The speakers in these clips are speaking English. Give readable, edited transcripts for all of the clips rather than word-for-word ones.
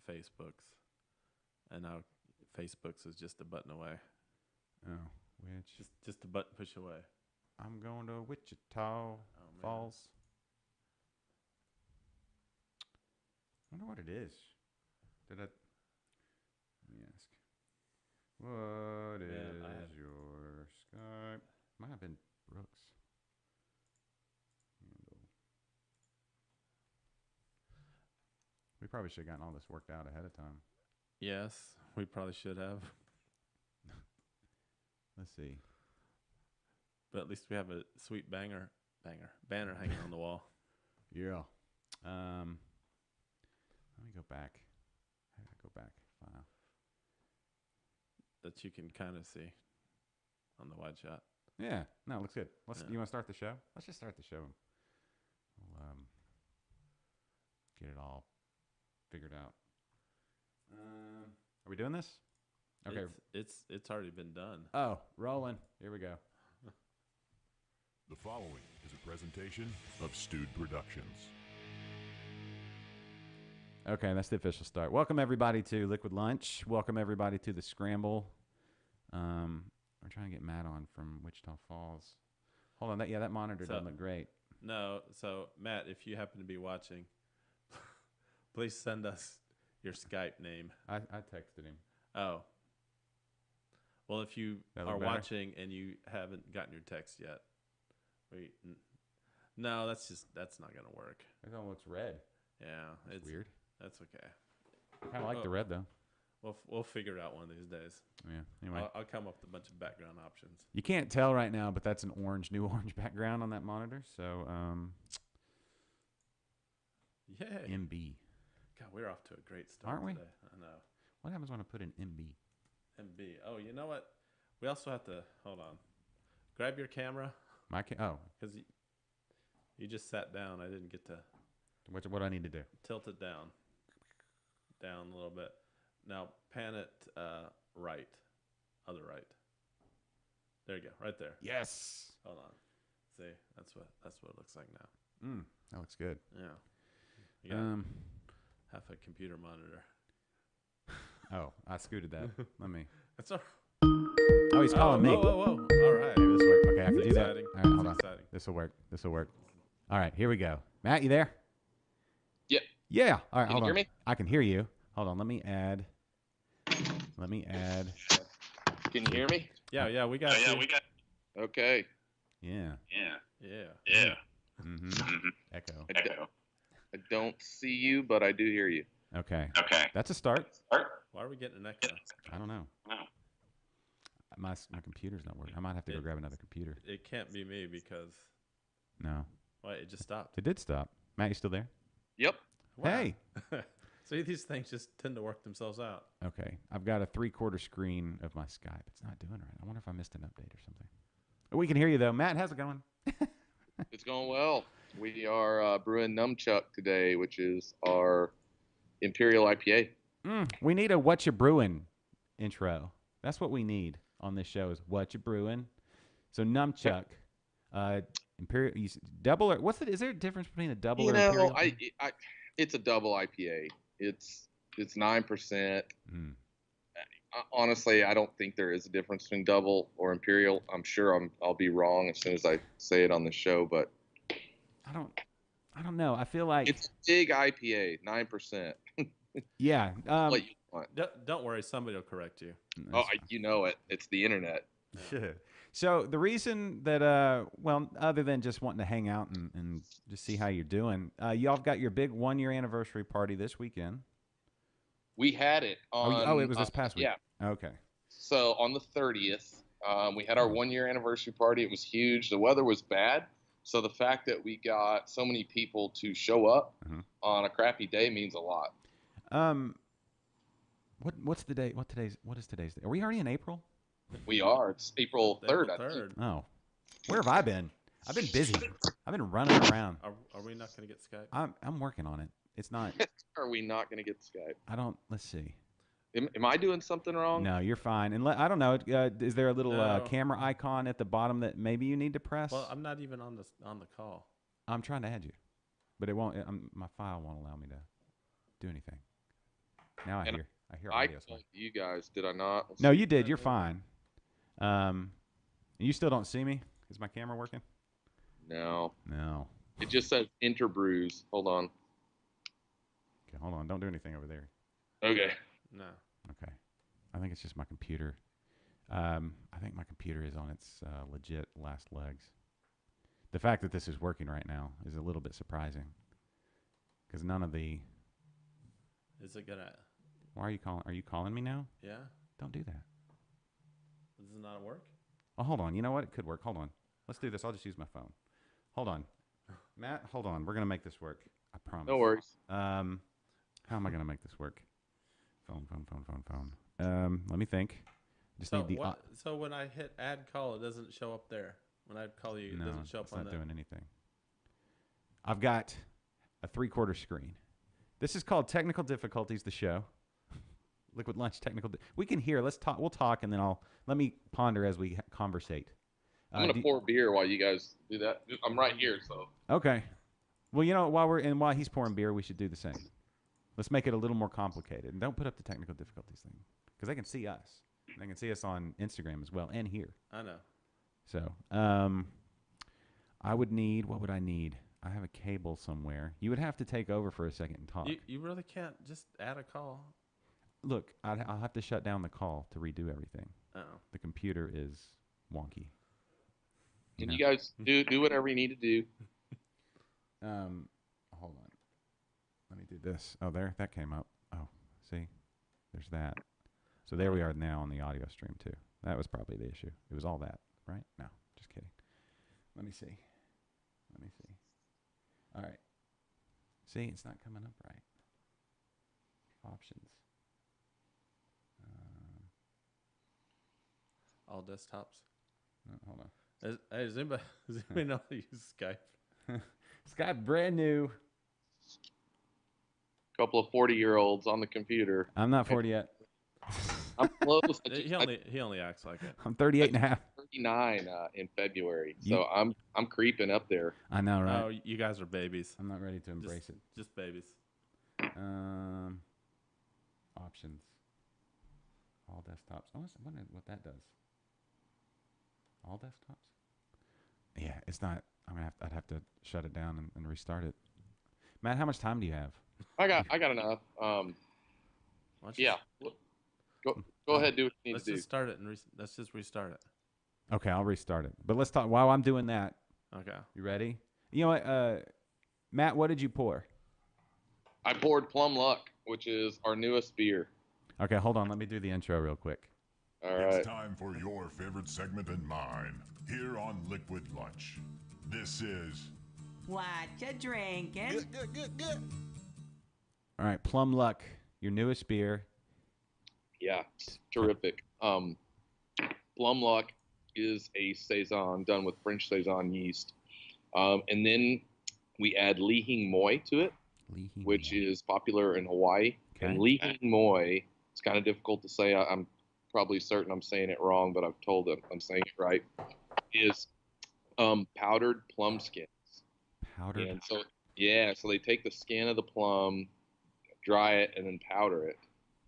Facebook's, and now Facebook's is just a button away. Oh, which Just a button push away. I'm going to Wichita Falls. I wonder what it is. Let me ask. What is your Skype? Might have been Brooks. Handle. We probably should have gotten all this worked out ahead of time. Yes, we probably should have. Let's see. But at least we have a sweet banner hanging on the wall. Yeah. Let me go back. How do I go back? File. That you can kind of see on the wide shot. Yeah. No, it looks good. Yeah. You want to start the show? Let's just start the show. We'll get it all figured out. Are we doing this? Okay. It's already been done. Oh, rolling. Here we go. The following is a presentation of Stewed Productions. Okay, that's the official start. Welcome everybody to Liquid Lunch. Welcome everybody to the Scramble. We're trying to get Matt on from Wichita Falls. Hold on, that monitor doesn't look great. No, so Matt, if you happen to be watching, please send us your Skype name. I texted him. Oh. Well, if you That are look better? watching and you haven't gotten your text yet, no, that's not gonna work. It all looks red. Yeah, It's weird. That's okay. I kind of like the red though. We'll figure it out one of these days. Yeah. Anyway, I'll come up with a bunch of background options. you can't tell right now, but that's an new orange background on that monitor. So, Yay. MB. God, we're off to a great start Aren't we? today. I know. What happens when I put in MB? MB. Oh, you know what? We also have to hold on. Grab your camera Oh, because you just sat down. I didn't get to what do I need to do? tilt it down a little bit. Now pan it right, other right. There you go, right there. Yes. Hold on. See, that's what it looks like now. That looks good. Yeah. You got half a computer monitor. Oh, I scooted that. Let me. That's all. Oh, he's calling me. Whoa. All right. Maybe this work. Okay, I can That's do that. exciting. All right, hold That's on. exciting. This will work. All right, here we go. Matt, you there? Yep. Yeah. All right, Can hold you on. hear me? I can hear you. Hold on. Let me add. Can you hear me? Yeah, we got you. Okay. Yeah. Yeah. Mm-hmm. Echo. I don't see you, but I do hear you. Okay. That's a start. Why are we getting an echo? I don't know. My computer's not working. I might have to go grab another computer. It can't be me because No. why it just stopped. It did stop. Matt, you still there? Yep. Wow. Hey. See, these things just tend to work themselves out. Okay. I've got a 3/4 screen of my Skype. It's not doing it right. I wonder if I missed an update or something. We can hear you, though. Matt, how's it going? It's going well. We are brewing Numchuck today, which is our Imperial IPA. We need a What You Brewing intro. That's what we need on this show is What You Brewing. So Numchuck, Imperial, double or what's it? Is there a difference between a double or Imperial? It's a double IPA. It's 9%. Honestly, I don't think there is a difference between double or Imperial. I'm sure I'll be wrong as soon as I say it on the show, but I don't know. I feel like it's a big IPA, 9%. Yeah. What you want. Don't worry, somebody will correct you. You know it. It's the internet. So the reason that, other than just wanting to hang out and just see how you're doing, y'all have got your big 1-year anniversary party this weekend. We had it on. It was this past week. Yeah. Okay. So on the 30th, we had our 1-year anniversary party. It was huge. The weather was bad. So the fact that we got so many people to show up on a crappy day means a lot. What's the date? What is today's date? Are we already in April? We are. It's April 3rd. April 3rd. Oh. Where have I been? I've been busy. I've been running around. Are we not going to get Skype? I'm working on it. It's not. Are we not going to get Skype? Let's see. Am I doing something wrong? No, you're fine. And I don't know. Is there a little No. camera icon at the bottom that maybe you need to press? Well, I'm not even on the call. I'm trying to add you, but it won't. My file won't allow me to do anything. Now I And hear. I hear I audio. called you guys, did I not? Let's No, see. you did. You're fine. You still don't see me? Is my camera working? No. No. It just says Interbrews. Hold on. Okay, hold on. Don't do anything over there. Okay. No. Okay. I think it's just my computer. I think my computer is on its legit last legs. The fact that this is working right now is a little bit surprising. Because none of the... Is it gonna? Why are you calling? Are you calling me now? Yeah. Don't do that. Does it not work? Oh, hold on. You know what? It could work. Hold on. Let's do this. I'll just use my phone. Hold on. Matt, hold on. We're going to make this work. I promise. No worries. How am I going to make this work? Phone. Let me think. Just So need the... what? So when I hit add call, it doesn't show up there. When I call you, it No, doesn't show up it's on not the. doing anything. I've got a 3/4 screen. This is called Technical Difficulties, the show. Liquid Lunch Technical. We can hear. Let's talk. We'll talk, and then let me ponder as we conversate. I'm gonna pour beer while you guys do that. I'm right here, so. Okay. Well, while he's pouring beer, we should do the same. Let's make it a little more complicated, and don't put up the technical difficulties thing because they can see us. They can see us on Instagram as well and here. I know. So, I would need. What would I need? I have a cable somewhere. You would have to take over for a second and talk. You really can't just add a call. Look, I'll have to shut down the call to redo everything. Oh. The computer is wonky. And you guys do whatever you need to do. Hold on. Let me do this. Oh, there, that came up. Oh, see, there's that. So there we are now on the audio stream too. That was probably the issue. It was all that, right? No, just kidding. Let me see. All right. See, it's not coming up right. Options. All desktops. No, hold on. Does anybody know how to use Skype? Skype brand new. Couple of 40-year-olds on the computer. I'm not 40 yet. I'm close. He only acts like it. I'm 38 and a half. 39 in February, so I'm creeping up there. I know, right? Oh, you guys are babies. I'm not ready to embrace it. Just babies. Options. All desktops. I wonder what that does. All desktops? Yeah, it's not. I'd have to shut it down and restart it. Matt, how much time do you have? I got enough. Yeah. Go ahead, do what you need Let's to do. just start it and let's just restart it. Okay, I'll restart it. But let's talk while I'm doing that. Okay. You ready? You know what, Matt? What did you pour? I poured Plum Luck, which is our newest beer. Okay, hold on. Let me do the intro real quick. All right. It's time for your favorite segment and mine here on Liquid Lunch. This is What you drinking? All right, Plum Luck, your newest beer. Yeah, it's terrific. Plum Luck is a saison done with French saison yeast, and then we add Lihing Moi to it, which is popular in Hawaii. Okay. And Lihing Moi, it's kind of difficult to say. I'm probably certain I'm saying it wrong, but I've told them I'm saying it right. Is powdered plum skins. Powdered. And so they take the skin of the plum, dry it, and then powder it.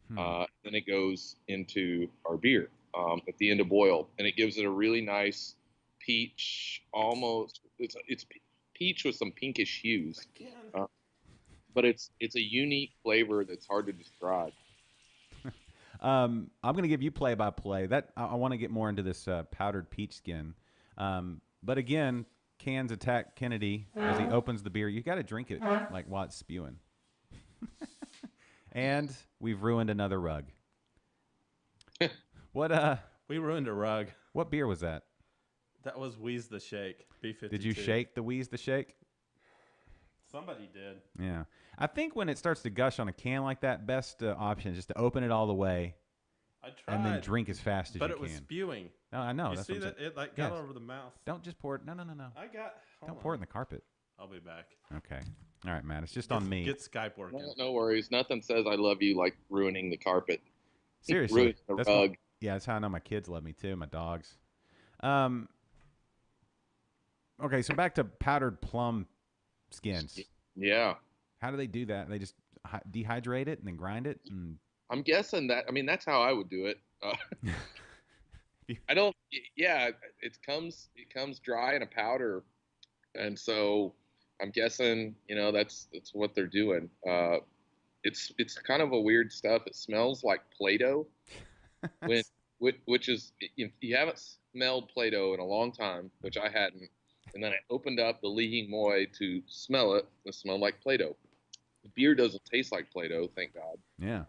Then it goes into our beer at the end of boil, and it gives it a really nice peach, almost it's peach with some pinkish hues, but it's a unique flavor that's hard to describe. I'm going to give you play-by-play. That I want to get more into this powdered peach skin, but again, cans attack Kennedy as he opens the beer. You got to drink it like while it's spewing. And we've ruined another rug. What We ruined a rug. What beer was that? That was Wheeze the Shake. B52. Did you shake the Wheeze the Shake? Somebody did. Yeah. I think when it starts to gush on a can like that, best option is just to open it all the way I tried. and then drink as fast as but you it was can. spewing. No, I know. You That's see what I'm that saying. it like got Yes. over the mouth. Don't just pour it. No. Don't pour it in the carpet. I'll be back. Okay. All right, Matt. It's just on me. Get Skype working. No worries. Nothing says I love you like ruining the carpet. Seriously. Ruining the That's rug. that's how I know my kids love me too, my dogs. Okay, so back to powdered plum skins. Yeah. How do they do that? They just dehydrate it and then grind it and I'm guessing that. I mean, that's how I would do it. I don't. Yeah, it comes dry in a powder, and so I'm guessing that's what they're doing. It's kind of a weird stuff. It smells like Play-Doh, when which is if you haven't smelled Play-Doh in a long time, which I hadn't, and then I opened up the Lee Hing Moy to smell it. It smelled like Play-Doh. The beer doesn't taste like Play-Doh, thank God. Yeah.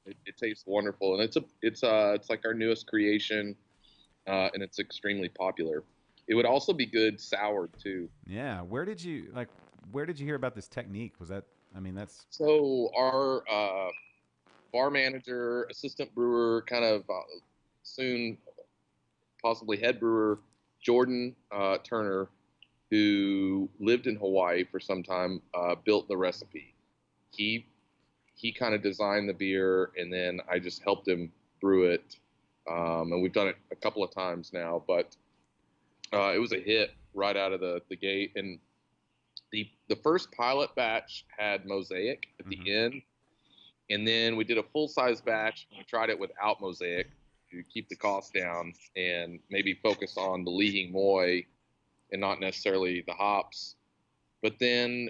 It tastes wonderful, and it's like our newest creation, and it's extremely popular. It would also be good soured too. Yeah. Where did you hear about this technique? Was that? I mean, that's. So our bar manager, assistant brewer, kind of soon possibly head brewer, Jordan Turner, who lived in Hawaii for some time, built the recipe. He kind of designed the beer, and then I just helped him brew it. And we've done it a couple of times now, but it was a hit right out of the gate. And the first pilot batch had Mosaic at the end, and then we did a full-size batch. We tried it without Mosaic to keep the cost down and maybe focus on the Lee Hing Moy and not necessarily the hops. But then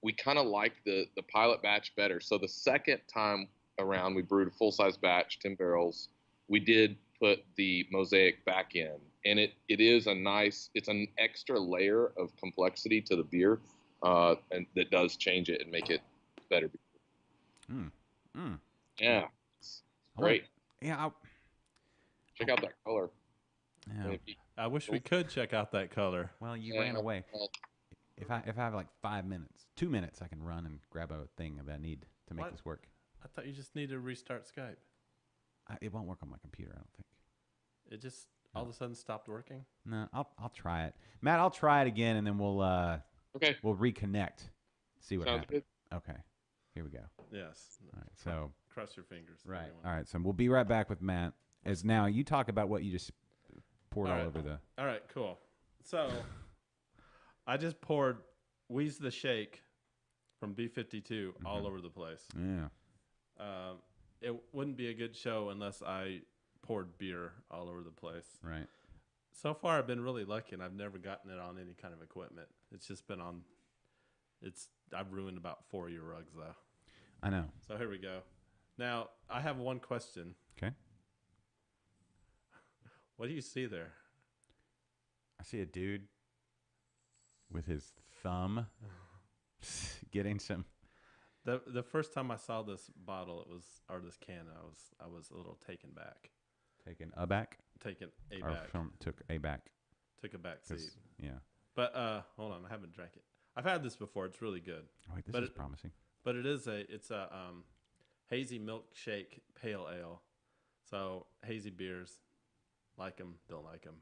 we kind of liked the pilot batch better. So the second time around, we brewed a full-size batch, 10 barrels. We did put the Mosaic back in, and it is it's an extra layer of complexity to the beer, and that does change it and make it better. Yeah, it's great. Check out that color. Yeah. I wish we could check out that color. Well, you ran away. If I have like 5 minutes, 2 minutes, I can run and grab a thing that I need to make this work. I thought you just needed to restart Skype. It won't work on my computer, I don't think. It just all of a sudden stopped working? No, I'll try it. Matt, I'll try it again, and then we'll reconnect. See what Sounds happens. good. Okay. Here we go. Yes. All right. So Cross your fingers. right. everyone. All right. So we'll be right back with Matt. As now you talk about what you just poured all right. over the. All right, cool. So I just poured Wheeze the Shake from B52 all over the place. Yeah. It wouldn't be a good show unless I poured beer all over the place. Right. So far, I've been really lucky, and I've never gotten it on any kind of equipment. It's just been on. I've ruined about 4 of your rugs though. I know. So here we go. Now I have one question. Okay. What do you see there? I see a dude with his thumb getting some. The first time I saw this bottle, this can, I was a little taken back. Taken aback. Taken Or aback. took aback. Took a back seat. Yeah. But hold on, I haven't drank it. I've had this before. It's really good. Oh, wait, this is promising. But it's a hazy milkshake pale ale. So hazy beers, like them, don't like them.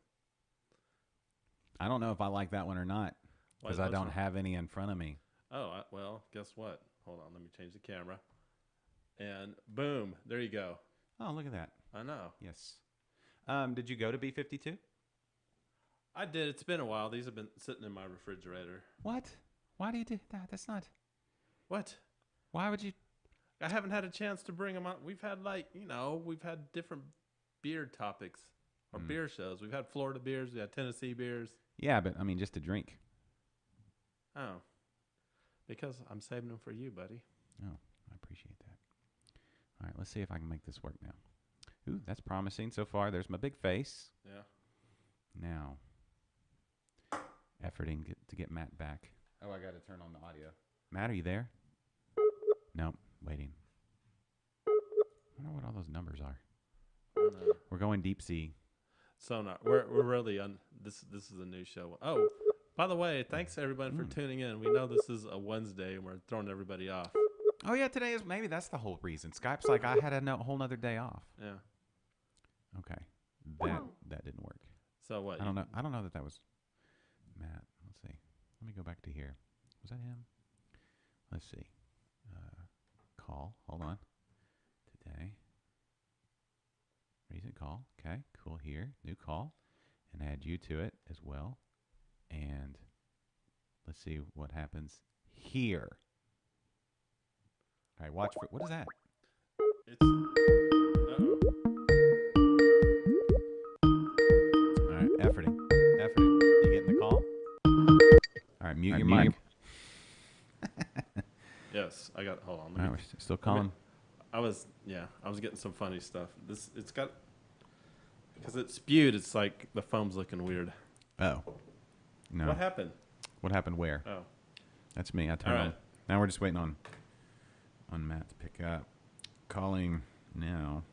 I don't know if I like that one or not because I don't have any in front of me. Oh, well, guess what? Hold on, let me change the camera. And boom, there you go. Oh, look at that. I know. Yes. Did you go to B52? I did. It's been a while. These have been sitting in my refrigerator. What? Why do you do that? That's not. What? Why would you? I haven't had a chance to bring them on. We've had we've had different beer topics or beer shows. We've had Florida beers. We had Tennessee beers. Yeah, but I mean, just to drink. Oh, because I'm saving them for you, buddy. Oh, I appreciate that. All right, let's see if I can make this work now. Ooh, that's promising so far. There's my big face. Yeah. Now, efforting to get Matt back. Oh, I got to turn on the audio. Matt, are you there? Nope, waiting. I wonder what all those numbers are. We're going deep sea. Sonar. We're really on this. This is a new show. Oh, by the way, thanks everybody for tuning in. We know this is a Wednesday and we're throwing everybody off. Oh yeah, today is maybe that's the whole reason. Skype's like I had a whole nother day off. Yeah. Okay, that didn't work. So what? I don't know. I don't know that was Matt. Let's see. Let me go back to here. Was that him? Let's see. Call. Hold on. Today. Recent call. Okay. Cool. Here. New call. And add you to it as well. And let's see what happens here. All right. Watch for what is that? It's mute your mute mic. Yes, I got. Hold on. All Let right, me, we're still calling. I was getting some funny stuff. It's got because it's spewed. It's like the foam's looking weird. Oh, no. What happened? What happened where? Oh, That's me. I turned All on. right. Now we're just waiting on Matt to pick up. Calling now.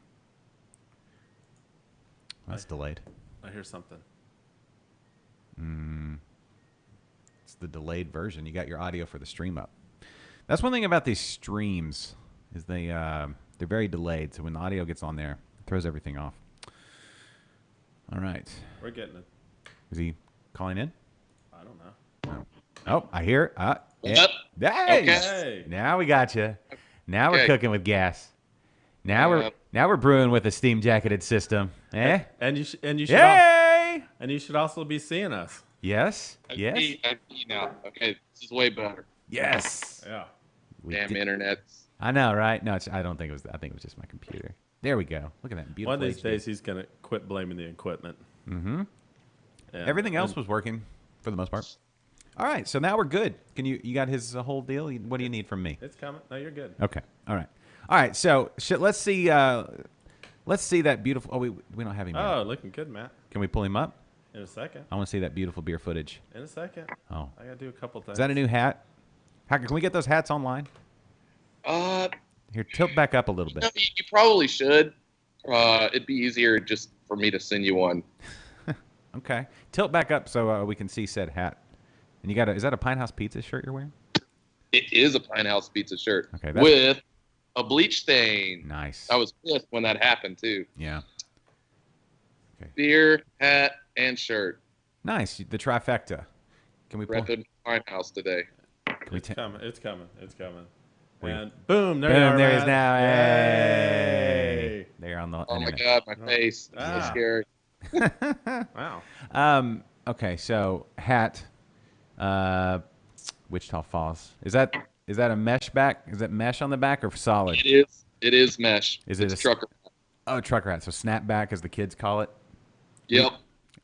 That's delayed. I hear something. It's the delayed version. You got your audio for the stream up. That's one thing about these streams is they're very delayed. So when the audio gets on there, it throws everything off. All right. We're getting it. Is he calling in? I don't know. Oh, I hear. Yep. Hey, Hey. now we got you. Now we're Okay. cooking with gas. Now we're brewing with a steam jacketed system. Eh? And you should Yay! and you should also be seeing us. Yes. Yes. I see now. Okay, this is way better. Yes. Yeah. We Damn did- internet. I know, right? No, I don't think it was. I think it was just my computer. There we go. Look at that beautiful. One of these HD. days he's gonna quit blaming the equipment. Mm-hmm. And- Everything else and was working for the most part. All right, so now we're good. You got his whole deal? What do you need from me? It's coming. No, you're good. Okay. All right. So let's see. Let's see that beautiful. Oh, we don't have him yet. Oh, looking good, Matt. Can we pull him up? In a second. I want to see that beautiful beer footage. In a second. Oh, I gotta do a couple things. is that a new hat? Can we get those hats online? Here, tilt back up a little No, bit. you probably should. It'd be easier just for me to send you one. Okay. Tilt back up so we can see said hat. And you got is that a Pine House Pizza shirt you're wearing? It is a Pine House Pizza shirt Okay, that's with a bleach stain. nice. I was pissed when that happened too. Yeah. Beer, hat, and shirt. Nice. The trifecta. Can we pull? Repping Pine House today. Can we It's ta- coming. It's coming. It's coming. Wait. And boom, there Boom, you are. there he is Matt. now. Yay. Hey. There on the Oh my internet. God, my face. So Ah. scary. Wow. Okay, so hat, Wichita Falls. Is that a mesh back? Is it mesh on the back or solid? It is. It is mesh. Is it It's a- trucker. Oh, trucker hat. So snapback, as the kids call it. Yep.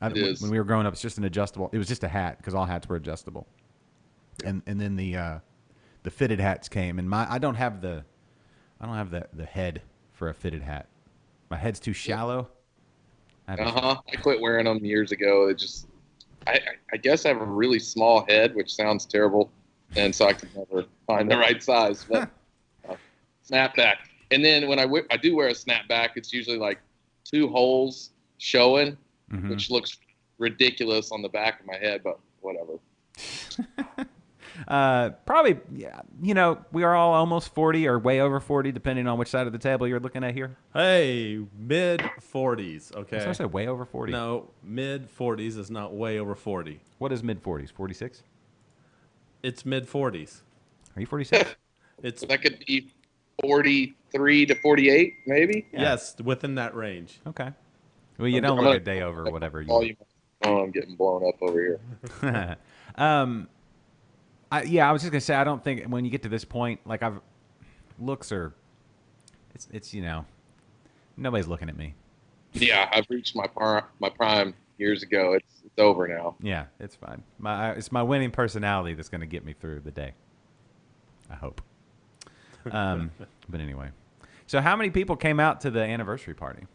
It When is. we were growing up, it's just an adjustable. It was just a hat because all hats were adjustable. And then the fitted hats came, and I don't have the head for a fitted hat. My head's too shallow. I have a- I quit wearing them years ago. It just, I guess I have a really small head, which sounds terrible, and so I can never find the right size. But snapback, and then when I do wear a snapback, it's usually like 2 holes showing, Mhm. which looks ridiculous on the back of my head, but whatever. Probably, yeah. We are all almost 40 or way over 40, depending on which side of the table you're looking at here. Hey, mid 40s. Okay. So I said way over 40. No, mid 40s is not way over 40. What is mid 40s? 46? It's mid 40s. Are you 46? It's So that could be 43 to 48, maybe. yes, within that range. Okay. Well, you I'm don't gonna- look a day over or whatever. Volume. Oh, I'm getting blown up over here. I was just gonna say I don't think when you get to this point, like looks are, it's nobody's looking at me. Yeah, I've reached my prime years ago. It's over now. Yeah, it's fine. It's my winning personality that's gonna get me through the day. I hope. But anyway, so how many people came out to the anniversary party?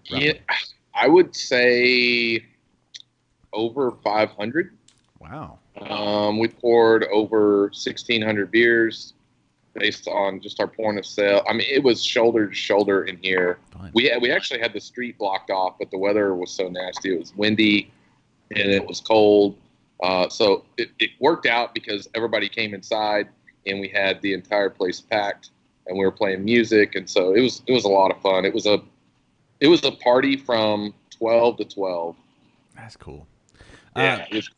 Yeah, Roughly. I would say over 500. Wow. We poured over 1,600 beers based on just our point of sale. I mean, it was shoulder to shoulder in here. Fine. We actually had the street blocked off, but the weather was so nasty. It was windy and it was cold. So it worked out because everybody came inside and we had the entire place packed and we were playing music. And so it was a lot of fun. It was a party from 12 to 12. That's cool. Yeah. It was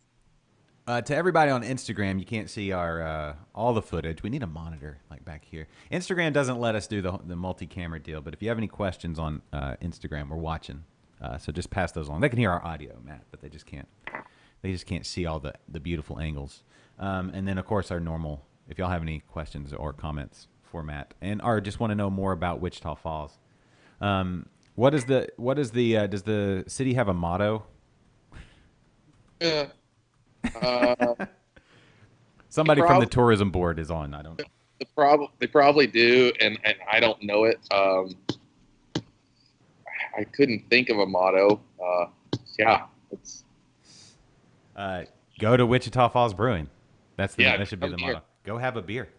To everybody on Instagram, you can't see our all the footage. We need a monitor like back here. Instagram doesn't let us do the multi-camera deal, but if you have any questions on Instagram, we're watching. So just pass those on. They can hear our audio, Matt, but they just can't see all the beautiful angles. And then of course our normal. If y'all have any questions or comments for Matt, or just want to know more about Wichita Falls, does the city have a motto? Yeah. Somebody from the prob- tourism board is on. I don't know. They probably do, and I don't know it. I couldn't think of a motto. Yeah, it's Go to Wichita Falls Brewing. That should be come the here. motto. Go have a beer.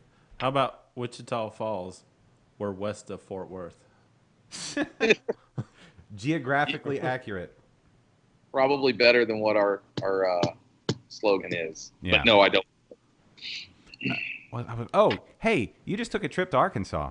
How about Wichita Falls? We're west of Fort Worth. Geographically accurate. probably better than what our slogan is. Yeah. But no, I don't. Oh, hey, you just took a trip to Arkansas.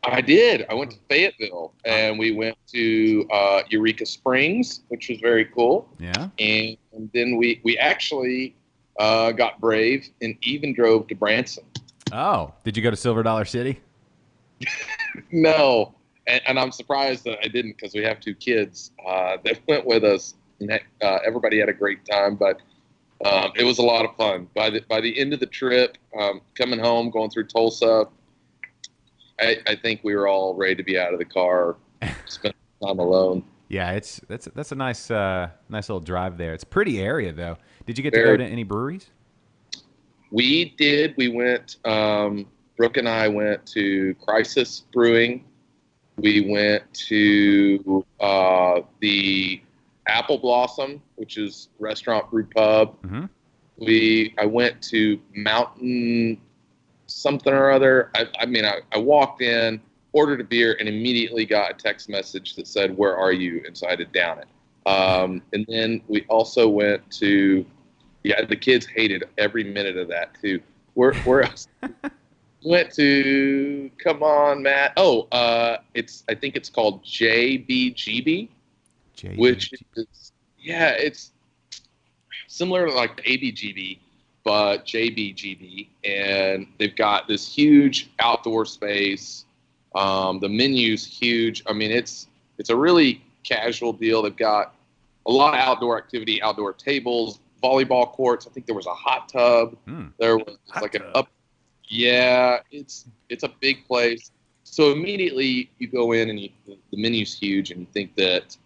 I did. I went to Fayetteville, and we went to Eureka Springs, which was very cool. Yeah. And then we actually got brave and even drove to Branson. Oh, did you go to Silver Dollar City? No, and I'm surprised that I didn't because we have 2 kids that went with us. And everybody had a great time, but it was a lot of fun. By the end of the trip, coming home, going through Tulsa, I think we were all ready to be out of the car, spend time alone. Yeah, that's a nice little drive there. It's a pretty area though. Did you get to go to any breweries? We did. We went. Brooke and I went to Crisis Brewing. We went to the Apple Blossom, which is restaurant brew pub. Mm-hmm. I went to Mountain something or other. I walked in, ordered a beer, and immediately got a text message that said, "Where are you?" And so I had to down it. And then we also went to, the kids hated every minute of that too. Where else? Went to, come on, Matt. Oh, I think it's called JBGB, which is, it's similar to like the ABGB, but JBGB, and they've got this huge outdoor space. The menu's huge. I mean, it's a really casual deal. They've got a lot of outdoor activity, outdoor tables, volleyball courts. I think there was a hot tub. There was like an up. Yeah, it's a big place. So immediately you go in and the menu's huge, and you think that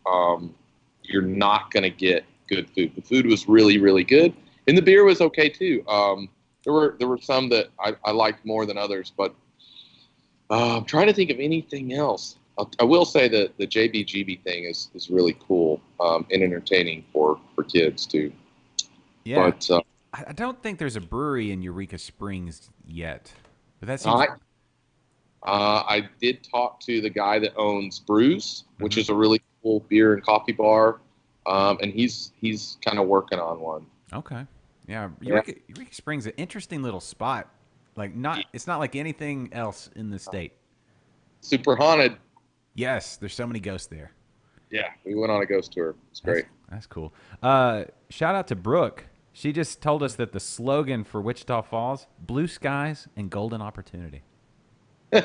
you're not going to get good food. The food was really, really good, and the beer was okay too. There were some that I liked more than others, but I'm trying to think of anything else. I will say that the JBGB thing is really cool and entertaining for kids too. Yeah. But I don't think there's a brewery in Eureka Springs yet. But that seems I did talk to the guy that owns Brews, which is a really cool beer and coffee bar, and he's kind of working on one. Okay. Yeah, Eureka Springs is an interesting little spot. Like it's not like anything else in the state. Super haunted. Yes, there's so many ghosts there. Yeah, we went on a ghost tour. It's great. That's cool. Shout out to Brooke. She just told us that the slogan for Wichita Falls, blue skies and golden opportunity.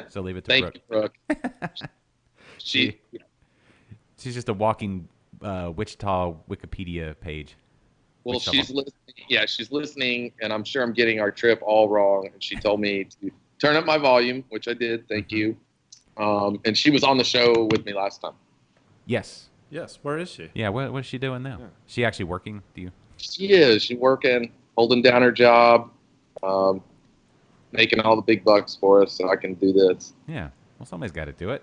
So leave it to Thank Brooke. you, Brooke. She's just a walking Wichita Wikipedia page. Well, Wichita she's Falls. listening. Yeah, she's listening, and I'm sure I'm getting our trip all wrong. And she told me to turn up my volume, which I did. Thank you. And she was on the show with me last time. Yes. Yes. Where is she? Yeah. What is she doing now? Yeah. She actually working? Do you? She is. She's working, holding down her job, making all the big bucks for us, so I can do this. Yeah. Well, somebody's got to do it.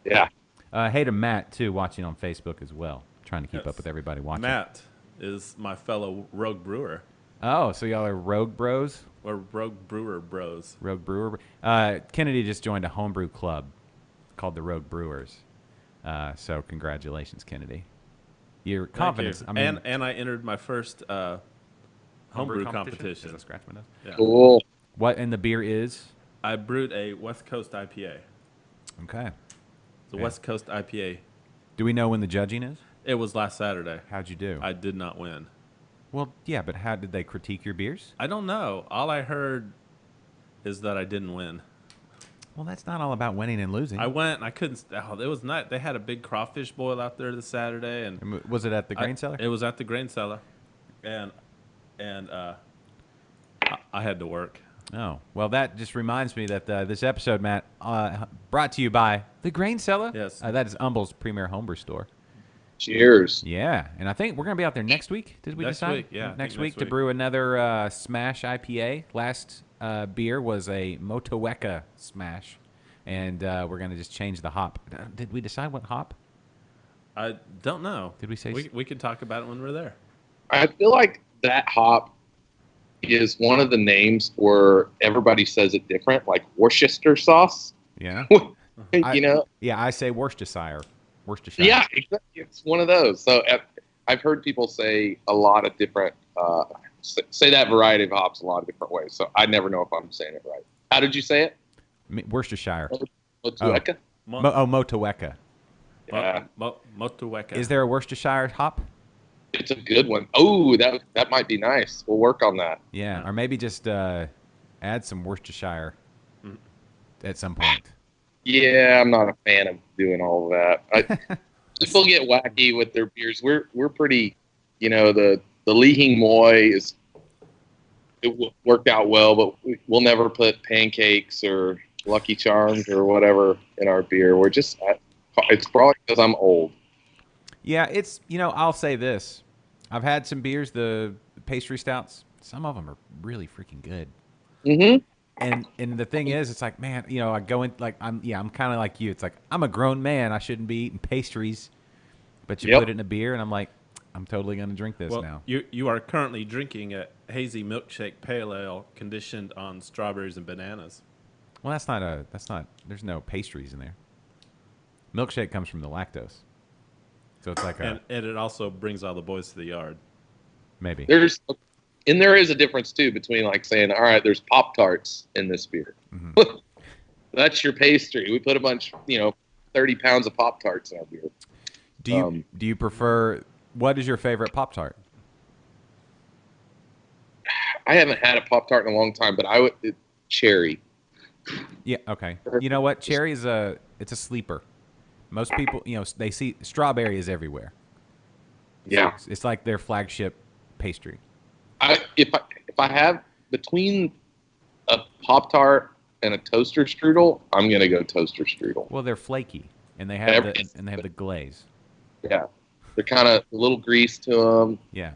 Yeah. Hey to Matt too, watching on Facebook as well, trying to keep Yes. up with everybody watching. Matt is my fellow rogue brewer. Oh, so y'all are Rogue Bros? We're rogue brewer bros. Rogue Brewer. Kennedy just joined a homebrew club called the Rogue Brewers. So congratulations, Kennedy. Your confidence. Thank you. And I entered my first homebrew Does competition. that scratch my nose? Yeah. Cool. What, and the beer is? I brewed a West Coast IPA. Okay. It's a Yeah. West Coast IPA. Do we know when the judging is? It was last Saturday. How'd you do? I did not win. Well, yeah, but how did they critique your beers? I don't know. All I heard is that I didn't win. Well, that's not all about winning and losing. I went and I couldn't. It was not. They had a big crawfish boil out there this Saturday, and Was it at the grain cellar? It was at the grain cellar, and I had to work. Oh, well, that just reminds me that this episode, Matt, brought to you by the Grain Cellar. Yes. That is Humble's premier homebrew store. Cheers. Yeah, and I think we're gonna be out there next week. Did we Next decide? week, yeah, I think next next week to week. brew another Smash IPA. Last beer was a Motueka Smash, and we're gonna just change the hop. Did we decide what hop? I don't know. Did we say? We can talk about it when we're there. I feel like that hop is one of the names where everybody says it different, like Worcester sauce. Yeah. You know? Yeah, I say Worcestershire. Worcestershire. Yeah, exactly. It's one of those. So I've heard people say a lot of different, say that variety of hops a lot of different ways. So I never know if I'm saying it right. How did you say it? Worcestershire. Motueka? Motueka. Yeah. Motueka. Is there a Worcestershire hop? It's a good one. Oh, that might be nice. We'll work on that. Yeah, or maybe just add some Worcestershire at some point. Yeah, I'm not a fan of doing all of that. People get wacky with their beers. We're pretty, the Leehing Moy worked out well, but we'll never put pancakes or Lucky Charms or whatever in our beer. We're just, it's probably because I'm old. Yeah, it's, I'll say this. I've had some beers, the pastry stouts. Some of them are really freaking good. Mm-hmm. And the thing is, it's like, man, I go in, like, I'm kind of like you. It's like, I'm a grown man. I shouldn't be eating pastries. But you put it in a beer, and I'm like, I'm totally going to drink this now. You are currently drinking a hazy milkshake pale ale conditioned on strawberries and bananas. Well, that's not, there's no pastries in there. Milkshake comes from the lactose. So it's like and it also brings all the boys to the yard. Maybe. There is a difference, too, between, like, saying, all right, there's Pop-Tarts in this beer. Mm-hmm. That's your pastry. We put a bunch, 30 pounds of Pop-Tarts in our beer. Do you prefer, what is your favorite Pop-Tart? I haven't had a Pop-Tart in a long time, but cherry. Yeah, okay. You know what? Cherry is it's a sleeper. Most people, they see strawberry is everywhere. Yeah. It's like their flagship pastry. If I have between a Pop-Tart and a toaster strudel, I'm gonna go toaster strudel. Well, they're flaky and they have the glaze. Yeah, they're kind of a little grease to them. Yeah,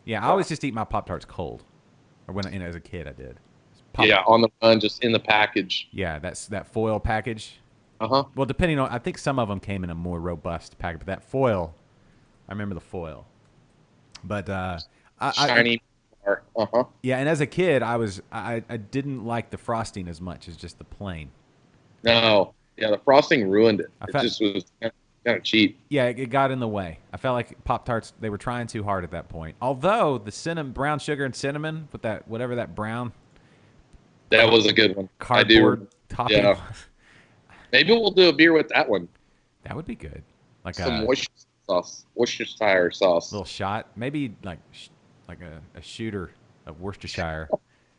yeah. I always just eat my Pop-Tarts cold, or when as a kid I did. Yeah, on the run, just in the package. Yeah, that foil package. Uh-huh. Well, depending on, I think some of them came in a more robust package, but that foil, I remember the foil. But shiny. Uh-huh. Yeah, and as a kid, I didn't like the frosting as much as just the plain. No, yeah, the frosting ruined it. felt, It just was kind of cheap. Yeah, it got in the way. I felt like Pop-Tarts, they were trying too hard at that point. Although the brown sugar and cinnamon with that whatever that brown. That was a good one. Cardboard topping. Yeah. Maybe we'll do a beer with that one. That would be good. Like some Worcestershire sauce. A little shot, maybe like a shooter of Worcestershire,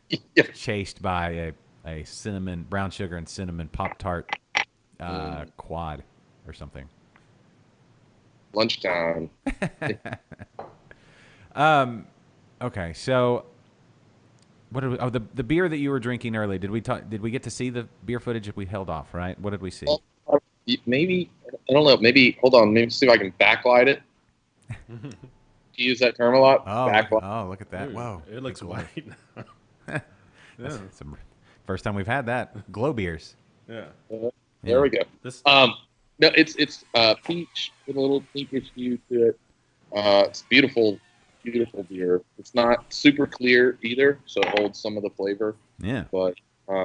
Yeah. chased by a cinnamon, brown sugar and cinnamon Pop-Tart quad or something. Lunchtime. Okay, so what did we, the beer that you were drinking earlier, did we get to see the beer footage if we held off, right? What did we see? Maybe, I don't know, maybe, hold on, maybe see if I can backlight it. You use that term a lot? Oh, look at that. Ooh, Whoa. it looks Look at white. that. Yeah. First time we've had that. Glow beers. Yeah. There we go. This No, it's peach with a little pinkish hue to it. It's beautiful beer. It's not super clear either, so it holds some of the flavor. Yeah. But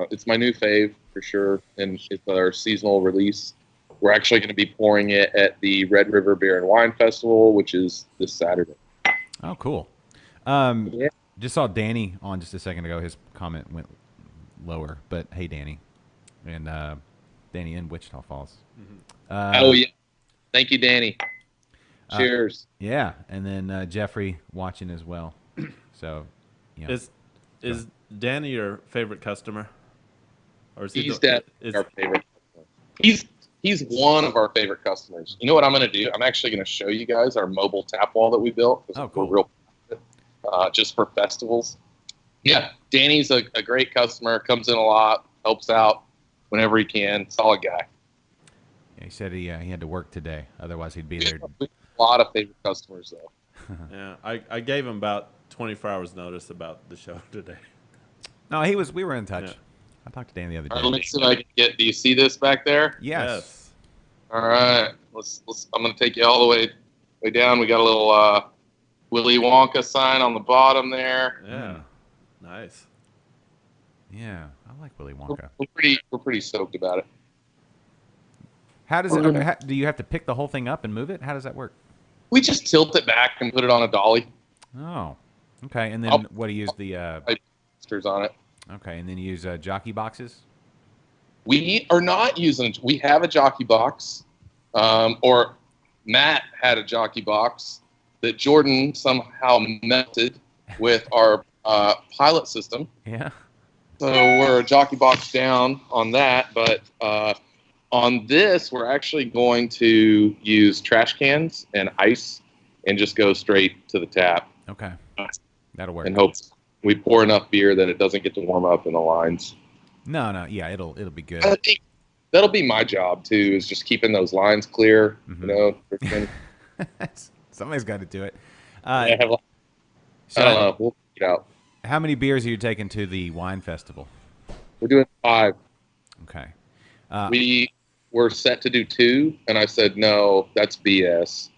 it's my new fave for sure, and it's our seasonal release. We're actually going to be pouring it at the Red River Beer and Wine Festival, which is this Saturday. Oh, cool. Yeah. Just saw Danny on just a second ago. His comment went lower, but hey, Danny. And Danny in Wichita Falls. Oh, yeah. Thank you, Danny. Cheers. Yeah, and then Jeffrey watching as well. So, is Danny your favorite customer? Or is He's definitely our favorite customer. He's one of our favorite customers. You know what I'm going to do? I'm actually going to show you guys our mobile tap wall that we built. Oh, cool. We're real just for festivals. Yeah, Danny's a great customer. Comes in a lot, helps out whenever he can. Solid guy. Yeah, he said he had to work today. Otherwise, he'd be there a lot of favorite customers though. Yeah, I gave him about 24 hours notice about the show today. No, we were in touch. Yeah. I talked to Dan the other All right, day. let me see if I can get. Do you see this back there? Yes. All right, let's. I'm gonna take you all the way down. We got a little Willy Wonka sign on the bottom there. Yeah, nice. Yeah, I like Willy Wonka. We're pretty stoked about it. How does it? Do you have to pick the whole thing up and move it? How does that work? We just tilt it back and put it on a dolly. Oh, okay. And then what do you use the? Stickers on it. Okay, and then you use jockey boxes. We are not using. We have a jockey box, or Matt had a jockey box that Jordan somehow melted with our pilot system. Yeah. So we're a jockey box down on that, but on this, we're actually going to use trash cans and ice and just go straight to the tap. Okay. That'll work. And hope we pour enough beer that it doesn't get to warm up in the lines. No, yeah, it'll be good. That'll be my job too, is just keeping those lines clear. Mhm. You know, Somebody's got to do it. I don't know. We'll figure it out. How many beers are you taking to the wine festival? We're doing 5. Okay. We were set to do 2, and I said no, that's BS.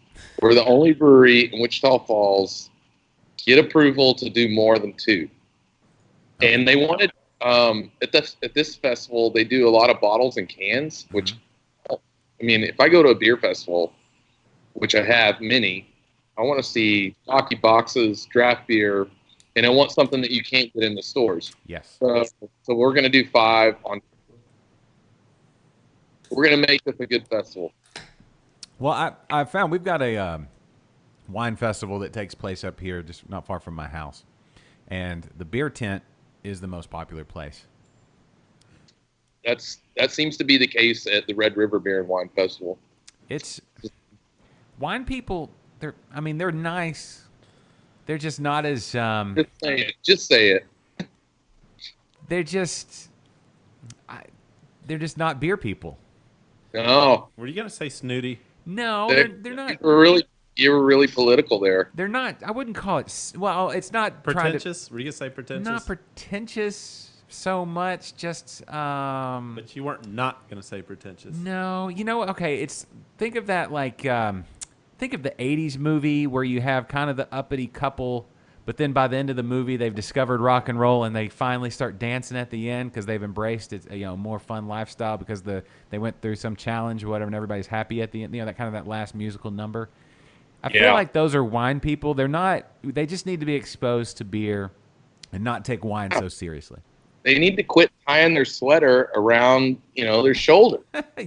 We're the only brewery in Wichita Falls get approval to do more than 2, and they wanted at this festival they do a lot of bottles and cans. Which, I mean, if I go to a beer festival, which I have many, I want to see jockey boxes, draft beer, and I want something that you can't get in the stores. Yes. So we're going to do 5 on. We're going to make this a good festival. Well, I found we've got a wine festival that takes place up here, just not far from my house, and the beer tent is the most popular place. That seems to be the case at the Red River Beer and Wine Festival. It's wine people. They're nice. They're just not as. Just say it. They're just. They're just not beer people. No. Were you gonna say snooty? No, they're not. You were really political there. They're not. I wouldn't call it. Well, it's not Pretentious? Were you gonna say pretentious? Not pretentious so much. Just. But you weren't not gonna say pretentious. No, okay. Think of that like. Think of the '80s movie where you have kind of the uppity couple, but then by the end of the movie they've discovered rock and roll and they finally start dancing at the end because they've embraced it, more fun lifestyle because they went through some challenge or whatever, and everybody's happy at the end. That kind of that last musical number. I feel like those are wine people. They're not. They just need to be exposed to beer, and not take wine so seriously. They need to quit tying their sweater around, their shoulder.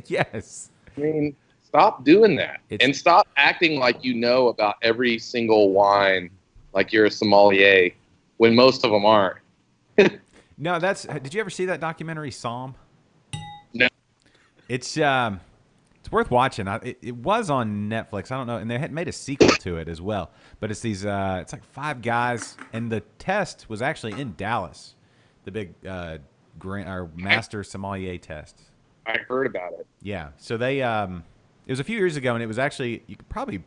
Yes. I mean, stop doing that. And stop acting like you know about every single wine, like you're a sommelier, when most of them aren't. No, did you ever see that documentary, Psalm? No. It's worth watching. It was on Netflix. I don't know, and they had made a sequel to it as well. But it's these, it's like 5 guys, and the test was actually in Dallas, the big master sommelier test. I heard about it. Yeah. So they, it was a few years ago, and it was actually you probably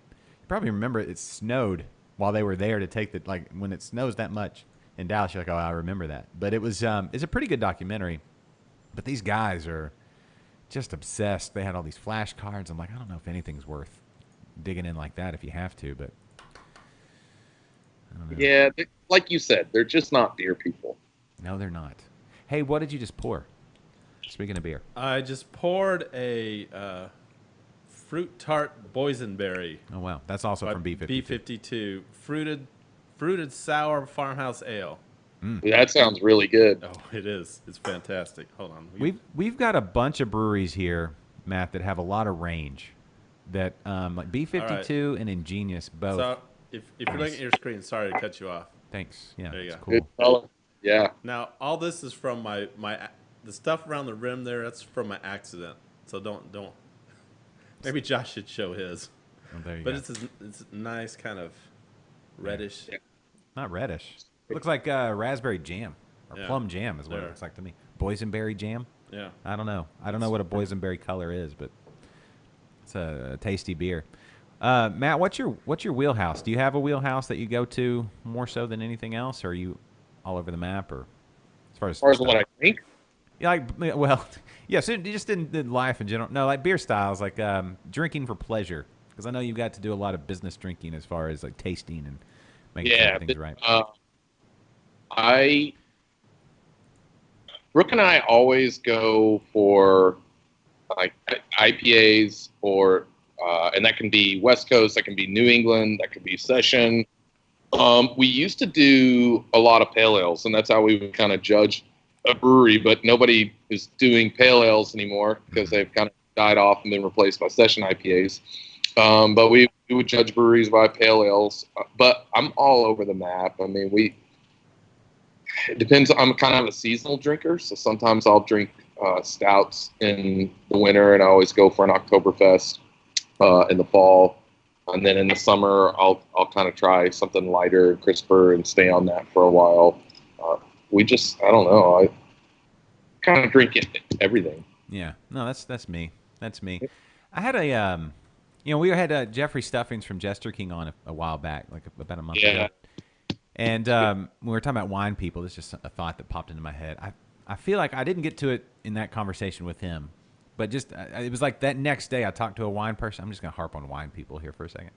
remember it snowed while they were there to take when it snows that much in Dallas. You're like, oh, I remember that. But it's a pretty good documentary. But these guys are just obsessed. They had all these flashcards. I'm like, I don't know if anything's worth digging in like that if you have to, but I don't know. Yeah, like you said, they're just not beer people. No, they're not. Hey, what did you just pour? Speaking of beer. I just poured a fruit tart boysenberry. Oh, wow. That's also from B52. B52 fruited sour farmhouse ale. That sounds really good. Oh, it is. It's fantastic. Hold on. We've got a bunch of breweries here, Matt, that have a lot of range. That like B52 and Ingenious both. So if you're looking at your screen, sorry to cut you off. Thanks. Yeah, There you that's go. cool. Good color. Yeah. Now all this is from the stuff around the rim there. That's from my accident. So don't. Maybe Josh should show his. Oh, there you But go. it's nice kind of reddish. Yeah. Not reddish. It looks like raspberry jam or Yeah. plum jam is what it There. looks like to me. Boysenberry jam. Yeah. I don't know. I don't know what a boysenberry color is, but it's a tasty beer. Matt, what's your wheelhouse? Do you have a wheelhouse that you go to more so than anything else, or are you all over the map, or As far as what I think, yeah, well, yes, just in life in general. No, like beer styles, like drinking for pleasure, because I know you've got to do a lot of business drinking as far as like tasting and making sure everything's right. Brooke and I always go for like IPAs and that can be West Coast, that can be New England, that could be Session. We used to do a lot of pale ales, and that's how we would kind of judge a brewery, but nobody is doing pale ales anymore because they've kind of died off and been replaced by Session IPAs. But we would judge breweries by pale ales. But I'm all over the map. I mean, it depends. I'm kind of a seasonal drinker, so sometimes I'll drink stouts in the winter, and I always go for an Oktoberfest in the fall. And then in the summer, I'll kind of try something lighter, crisper, and stay on that for a while. I don't know. I kind of drink everything. Yeah, no, that's me. That's me. I had a we had Jeffrey Stuffings from Jester King on a while back, like about a month ago. And when we were talking about wine people, this is just a thought that popped into my head. I feel like I didn't get to it in that conversation with him, but just it was like that next day I talked to a wine person. I'm just going to harp on wine people here for a second.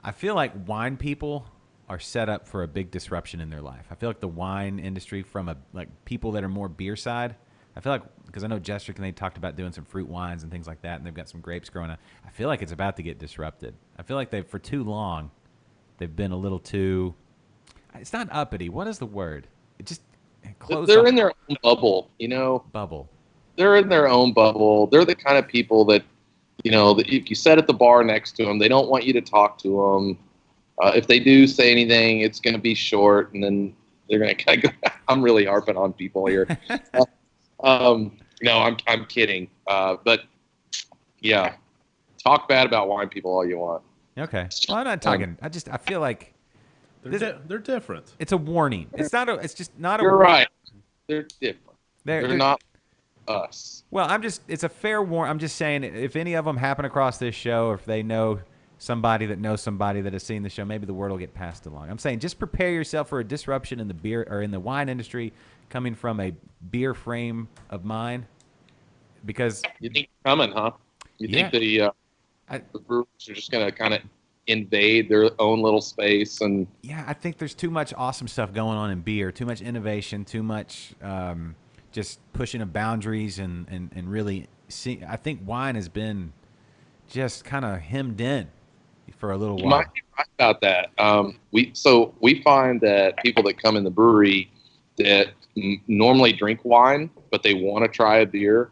I feel like wine people are set up for a big disruption in their life. I feel like the wine industry from people that are more beer side, I feel like, because I know Jester and they talked about doing some fruit wines and things like that, and they've got some grapes growing up. I feel like it's about to get disrupted. I feel like for too long, they've been a little too, it's not uppity. What is the word? It just closed. They're in their own bubble, you know? Bubble. They're in their own bubble. They're the kind of people that, that if you sit at the bar next to them, they don't want you to talk to them. If they do say anything, it's going to be short, and then they're going to kind of go. I'm really harping on people here. No, I'm kidding. But yeah, talk bad about wine people all you want. Okay. Well, I'm not talking. I feel like they're different. It's a warning. It's not. It's just not a. You're right. They're different. They're not us. Well, it's a fair warning. I'm just saying, if any of them happen across this show, or if they know somebody that knows somebody that has seen the show, maybe the word will get passed along. I'm saying just prepare yourself for a disruption in the beer or in the wine industry coming from a beer frame of mind, because you think it's coming, huh? You think the brewers are just going to kind of invade their own little space? And yeah, I think there's too much awesome stuff going on in beer, too much innovation, too much just pushing of boundaries, and really I think wine has been just kind of hemmed in for a little while. You might be right about that. We find that people that come in the brewery that normally drink wine, but they want to try a beer,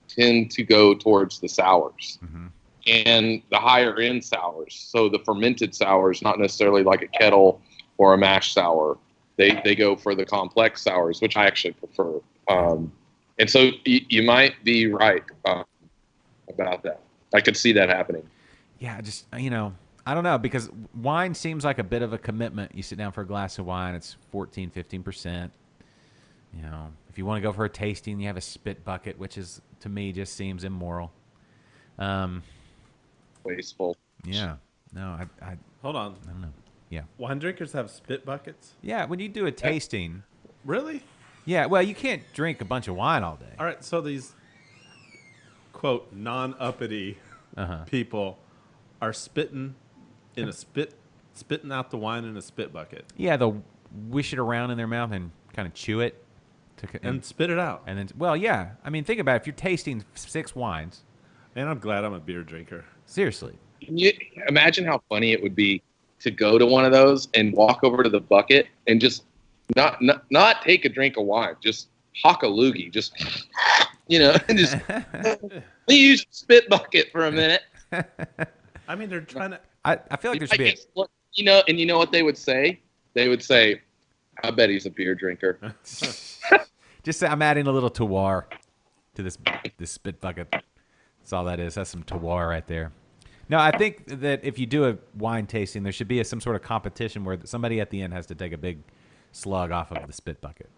tend to go towards the sours and the higher end sours. So the fermented sours, not necessarily like a kettle or a mash sour. They go for the complex sours, which I actually prefer. And so you might be right about that. I could see that happening. Yeah, just, I don't know, because wine seems like a bit of a commitment. You sit down for a glass of wine, it's 14, 15%. If you want to go for a tasting, you have a spit bucket, which is, to me, just seems immoral. Wasteful. Yeah. No, I Hold on. I don't know. Yeah. Wine drinkers have spit buckets? Yeah, when you do a tasting. Really? Yeah, well, you can't drink a bunch of wine all day. All right, so these, quote, non-uppity people are spitting out the wine in a spit bucket. Yeah, they'll wish it around in their mouth and kind of chew it. And spit it out. And then, well, yeah. I mean, think about it. If you're tasting 6 wines. And I'm glad I'm a beer drinker. Seriously. Can you imagine how funny it would be to go to one of those and walk over to the bucket and just not take a drink of wine, just hock a loogie, just, and just use a spit bucket for a minute. I mean, they're trying to. I feel like there should be. And you know what they would say? They would say, "I bet he's a beer drinker." Just say, I'm adding a little terroir to this spit bucket. That's all that is. That's some terroir right there. No, I think that if you do a wine tasting, there should be some sort of competition where somebody at the end has to take a big slug off of the spit bucket.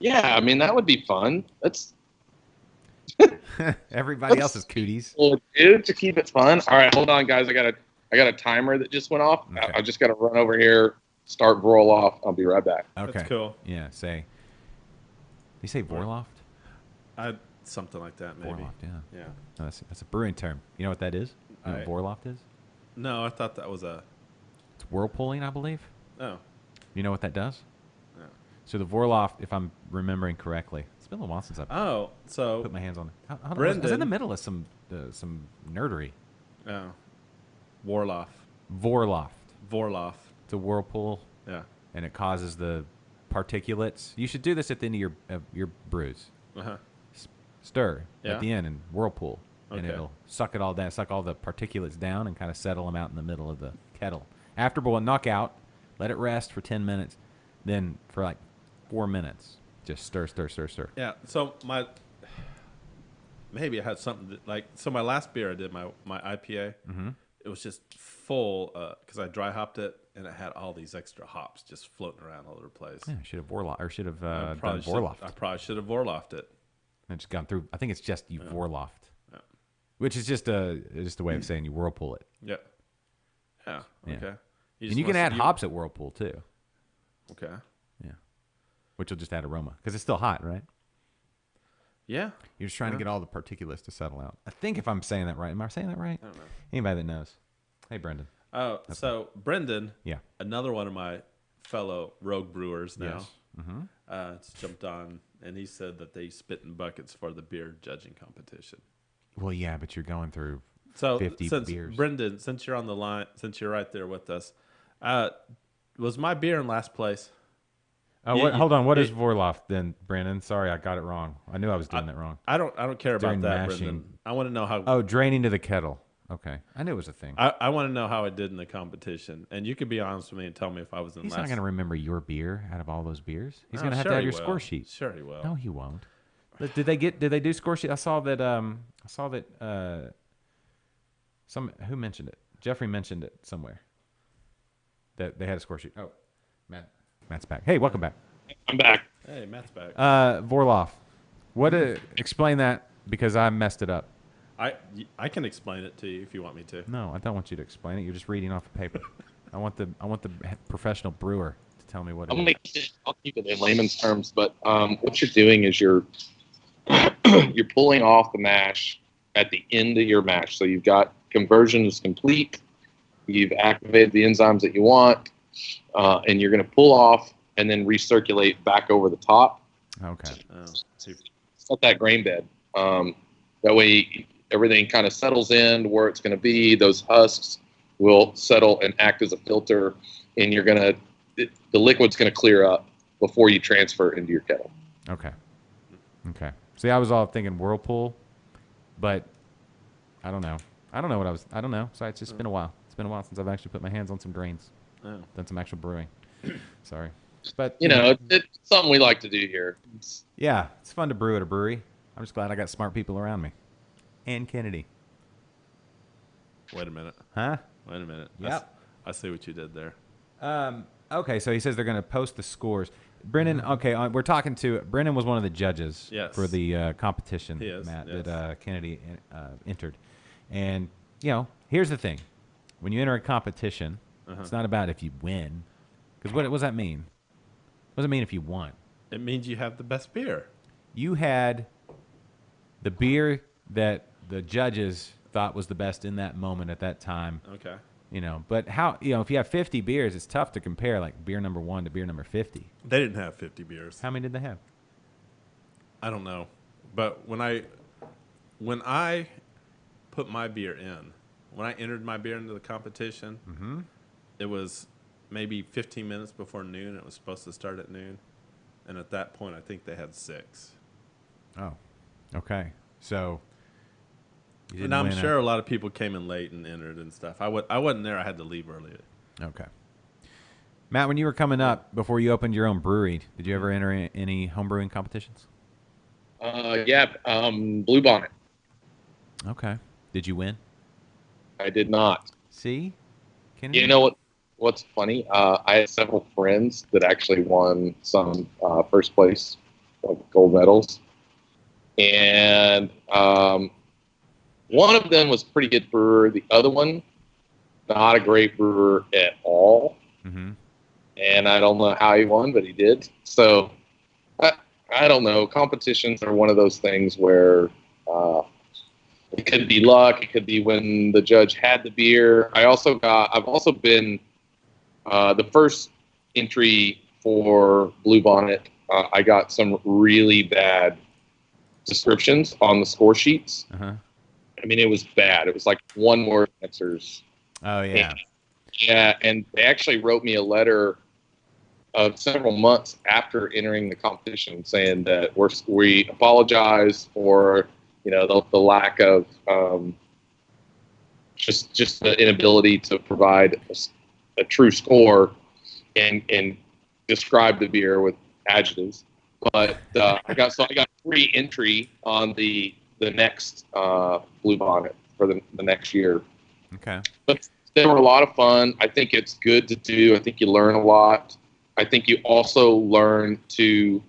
Yeah, I mean, that would be fun. Everybody else is cooties. Well, dude, to keep it fun. All right, hold on, guys. I got a timer that just went off. Okay. I just got to run over here, start roll off. I'll be right back. Okay. That's cool. Yeah. Say. You say Vorloft? Something like that, maybe. Vorloft. Yeah. Yeah. No, that's a brewing term. You know what that is? You know I- what Vorloft is? No, I thought that was a. It's whirlpooling, I believe. Oh. You know what that does? No. So the Vorloft, if I'm remembering correctly, it's been a little while since I've Oh, so. put my hands on it. Hold on, I was in the Brendan- middle of some nerdery. Oh. Vorloff. Vorloft. Vorloff. It's a whirlpool, Yeah. and it causes the particulates. You should do this at the end of your brews. Uh-huh. Stir Yeah. at the end and whirlpool, and Okay. it'll suck it all down, suck all the particulates down, and kind of settle them out in the middle of the kettle. After boil, knock out, let it rest for 10 minutes, then for like 4 minutes, just stir, stir, stir, stir. Yeah. So maybe I had something so my last beer I did my IPA. Mm-hmm. It was just full because I dry hopped it and it had all these extra hops just floating around all over the place. Yeah, should have Vorloft, or should have I done probably Vorloft. I probably should have Vorlofted it. And just gone through. I think it's just you Vorloft, Yeah. which is just a way of saying you whirlpool it. Yeah. Yeah. Yeah. Okay. And you can add hops at whirlpool too, Okay. which will just add aroma because it's still hot, right? Yeah. You're just trying to Yeah. get all the particulates to settle out. I think if I'm saying that right, am I saying that right? I don't know. Anybody that knows? Hey, Brendan. Oh, so Brendan, Yeah. another one of my fellow rogue brewers now, Mm-hmm. just jumped on, and he said that they spit in buckets for the beer judging competition. Well, yeah, but you're going through. So 50 since beers. Brendan, since you're on the line, since you're right there with us, was my beer in last place? Oh, You- hold on. What you- is Vorloff then, Brandon? Sorry, I got it wrong. I knew I was doing that wrong. I don't care During about that, mashing. Brendan. I want to know how. Oh, draining to the kettle. Okay, I knew it was a thing. I want to know how I did in the competition, and you could be honest with me and tell me if I was in He's last. not going to remember your beer out of all those beers. He's Oh, going to have sure to have he your will. score sheet. Sure, he will. No, he won't. But did they do score sheet? I saw that. Who mentioned it? Jeffrey mentioned it somewhere. That they had a score sheet. Oh, Matt's back. Hey, welcome back. I'm back. Hey, Matt's back. Vorloff. Explain that because I messed it up. I can explain it to you if you want me to. No, I don't want you to explain it. You're just reading off a paper. I want the professional brewer to tell me what I'm it gonna is. I'll keep it in layman's terms, but what you're doing is you're pulling off the mash at the end of your mash. So you've got conversion is complete. You've activated the enzymes that you want, and you're going to pull off and then recirculate back over the top. Okay. Oh, Set that grain bed. That way everything kind of settles in to where it's going to be. Those husks will settle and act as a filter, and the liquid's going to clear up before you transfer it into your kettle. Okay. See, I was all thinking whirlpool, but I don't know. I don't know. So it's just been a while. It's been a while since I've actually put my hands on some grains, oh. done some actual brewing. Sorry. But It's something we like to do here. yeah, it's fun to brew at a brewery. I'm just glad I got smart people around me. And Kennedy. Wait a minute. Huh? Wait a minute. Yep. I see what you did there. Okay, so he says they're going to post the scores. Brendan, okay, we're talking to Brendan was one of the judges Yes. for the competition, He is, Matt, yes. that Kennedy entered. And, here's the thing. When you enter a competition, it's not about if you win. Because what does that mean? What does it mean if you won? It means you have the best beer. You had the beer that the judges thought was the best in that moment at that time. Okay. But how, if you have 50 beers, it's tough to compare like beer number 1 to beer number 50. They didn't have 50 beers. How many did they have? I don't know, but when I put my beer in, when I entered my beer into the competition, it was maybe 15 minutes before noon. It was supposed to start at noon, and at that point, I think they had 6. Oh, okay. So, you didn't And I'm win sure a lot of people came in late and entered and stuff. I wasn't there. I had to leave early. Okay. Matt, when you were coming up before you opened your own brewery, did you ever enter any home brewing competitions? Blue Bonnet. Okay. Did you win? I did not. See? Kennedy? You know what's funny? I had several friends that actually won some first place, like gold medals. and one of them was pretty good brewer. The other one, not a great brewer at all. Mm-hmm. And I don't know how he won, but he did. So I don't know. Competitions are one of those things where it could be luck. It could be when the judge had the beer. I've also been the first entry for Bluebonnet. I got some really bad descriptions on the score sheets. Uh-huh. I mean, it was bad. It was like one word answers. Oh, yeah. And they actually wrote me a letter several months after entering the competition saying that we apologize for the lack of just the inability to provide a true score and describe the beer with adjectives. But I got free entry on the next Bluebonnet for the next year. Okay. But they were a lot of fun. I think it's good to do. I think you learn a lot. I think you also learn to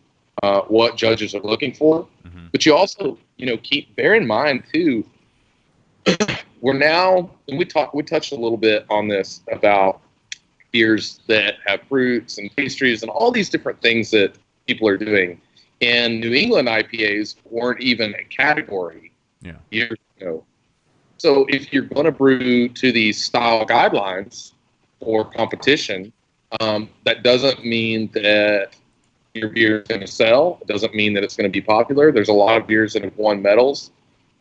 what judges are looking for. Mm-hmm. But you also, bear in mind too, we're now, and we touched a little bit on this about beers that have fruits and pastries and all these different things that people are doing. And New England IPAs weren't even a category years ago. So if you're going to brew to these style guidelines for competition, that doesn't mean that your beer is going to sell. It doesn't mean that it's going to be popular. There's a lot of beers that have won medals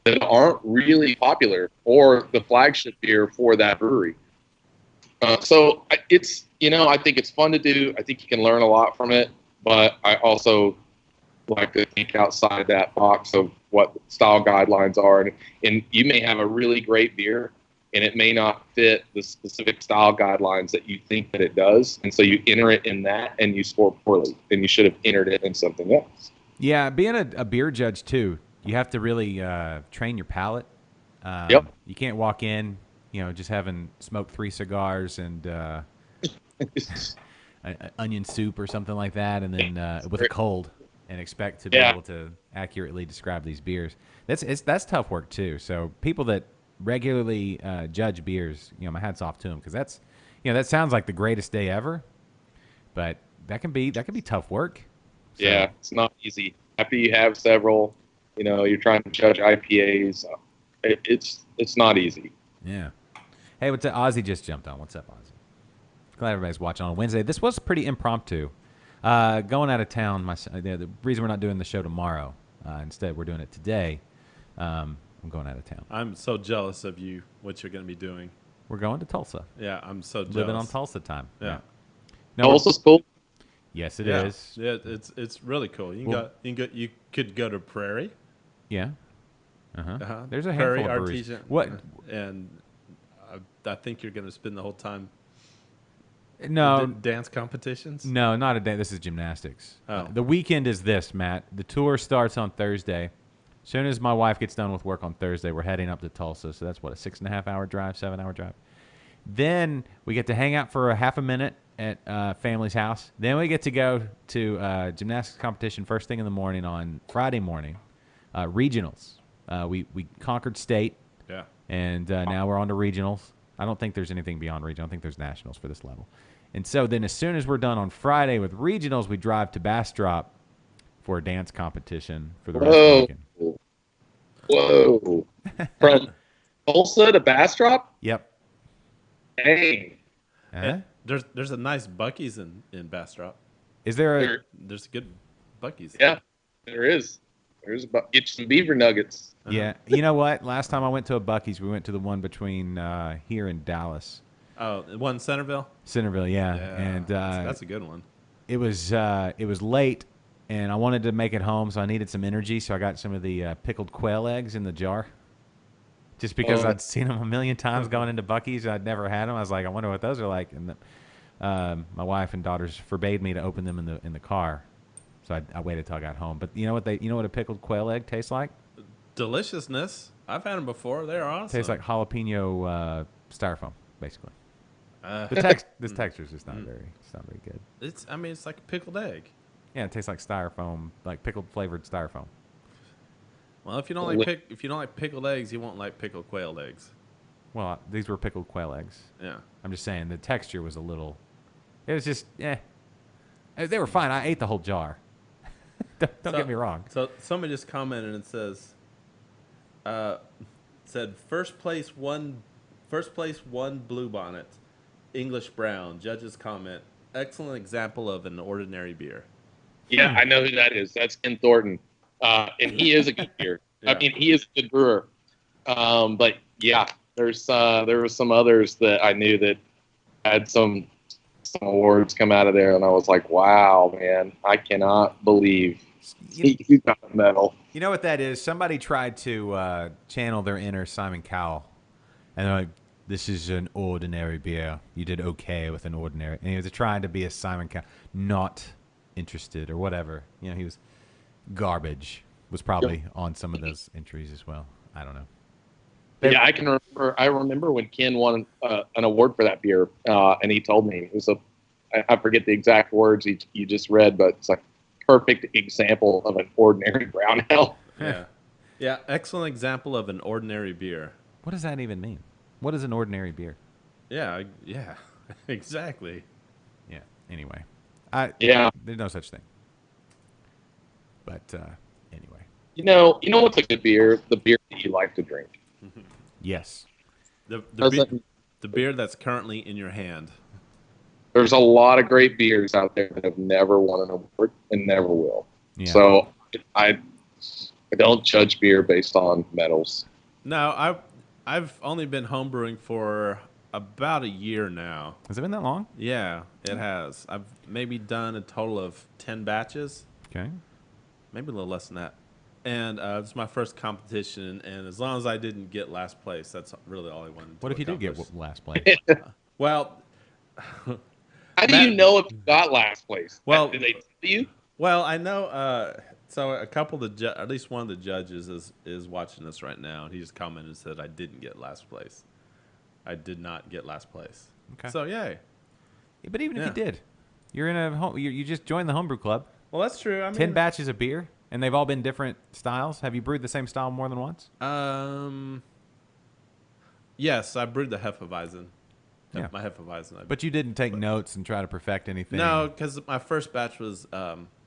that aren't really popular or the flagship beer for that brewery. So it's, I think it's fun to do. I think you can learn a lot from it, but I also like to think outside that box of what style guidelines are. And you may have a really great beer and it may not fit the specific style guidelines that you think that it does. And so you enter it in that and you score poorly, and you should have entered it in something else. Yeah, being a beer judge too, you have to really train your palate. Yep. You can't walk in, just having smoked 3 cigars and onion soup or something like that, and then with a cold, and expect to be able to accurately describe these beers. That's tough work too. So people that regularly judge beers, my hat's off to them, because that's, that sounds like the greatest day ever, but that can be tough work. So, yeah, it's not easy. After you have several, you're trying to judge IPAs. It's not easy. Yeah. Hey, what's up? Ozzy just jumped on. What's up, Ozzy? Glad everybody's watching on Wednesday. This was pretty impromptu. Going out of town. The reason we're not doing the show tomorrow, instead we're doing it today. I'm going out of town. I'm so jealous of you, what you're going to be doing. We're going to Tulsa. Yeah, I'm so jealous. Living on Tulsa time. Yeah. No, Tulsa's cool. Yes, it is. Yeah, it's really cool. You could go to Prairie. Yeah. Uh-huh. There's a Prairie handful of breweries. Artesian. What? And I think you're going to spend the whole time. No. Dance competitions? No, not a day. This is gymnastics. Oh. The weekend is this, Matt. The tour starts on Thursday. As soon as my wife gets done with work on Thursday, we're heading up to Tulsa. So that's, what, a 6.5-hour drive, 7-hour drive. Then we get to hang out for a half a minute at family's house. Then we get to go to gymnastics competition first thing in the morning on Friday morning. Regionals. We conquered state. Yeah. And now we're on to regionals. I don't think there's anything beyond regional. I think there's nationals for this level. And so then as soon as we're done on Friday with regionals, we drive to Bastrop for a dance competition for the rest of the weekend. Whoa. From Tulsa to Bastrop? Yep. Dang. Huh? There's a nice Buc-ee's in Bastrop. Is there a... There's a good Buc-ee's. Yeah, there is. Get some beaver nuggets. Yeah. You know what? Last time I went to a Buc-ee's, we went to the one between here and Dallas. Oh, the one in Centerville? Centerville, yeah. Yeah, And that's a good one. It was late, and I wanted to make it home, so I needed some energy, so I got some of the pickled quail eggs in the jar. Just because I'd seen them a million times going into Buc-ee's, I'd never had them. I was like, I wonder what those are like. And my wife and daughters forbade me to open them in the car, so I waited till I got home. But you know what a pickled quail egg tastes like? Deliciousness. I've had them before. They're awesome. Tastes like jalapeno styrofoam, basically. This texture is just not very good. It's like a pickled egg. Yeah, it tastes like styrofoam, like pickled flavored styrofoam. Well, if you don't like pickled eggs, you won't like pickled quail eggs. Well, these were pickled quail eggs. Yeah. I'm just saying the texture was a little. It was just They were fine. I ate the whole jar. Don't get me wrong. So somebody just commented and said first place won Bluebonnet, English Brown. Judge's comment: excellent example of an ordinary beer. Yeah, I know who that is. That's Ken Thornton, and he is a good beer. Yeah. I mean, he is a good brewer. But yeah, there were some others that I knew that had some awards come out of there, and I was like, wow, man, I cannot believe he got a medal. You know what that is? Somebody tried to channel their inner Simon Cowell, and they're like, "This is an ordinary beer. You did okay with an ordinary." And he was trying to be a Simon Cowell, not interested or whatever. You know, he was garbage. Was probably on some of those entries as well. I don't know. Yeah, I can remember. I remember when Ken won an award for that beer, and he told me it was I forget the exact words you just read, but it's like perfect example of an ordinary brown ale. Yeah. Yeah, excellent example of an ordinary beer. What does that even mean? What is an ordinary beer? Yeah, exactly. Yeah. Anyway, Yeah. There's no such thing. But anyway, You know what's a good beer? The beer that you like to drink. yes. The beer that's currently in your hand. There's a lot of great beers out there that have never won an award and never will. Yeah. So I don't judge beer based on medals. No, I've only been homebrewing for about a year now. Has it been that long? Yeah, it has. I've maybe done a total of 10 batches, Okay. maybe a little less than that. And it's my first competition, and as long as I didn't get last place, that's really all I wanted to What if you did get accomplish. last place? Well, How do you know if you got last place? Well- Did they tell you? Well, I know. So a couple of at least one of the judges is watching this right now, and he just commented and said I didn't get last place. I did not get last place. Okay. So yay. Yeah, but even if Yeah. you did, you're in a home. You just joined the homebrew club. Well, that's true. I mean, 10 batches of beer, and they've all been different styles. Have you brewed the same style more than once? Yes, I brewed the Hefeweizen. Yeah. My Hefeweizen. But you didn't take notes and try to perfect anything. No, because my first batch was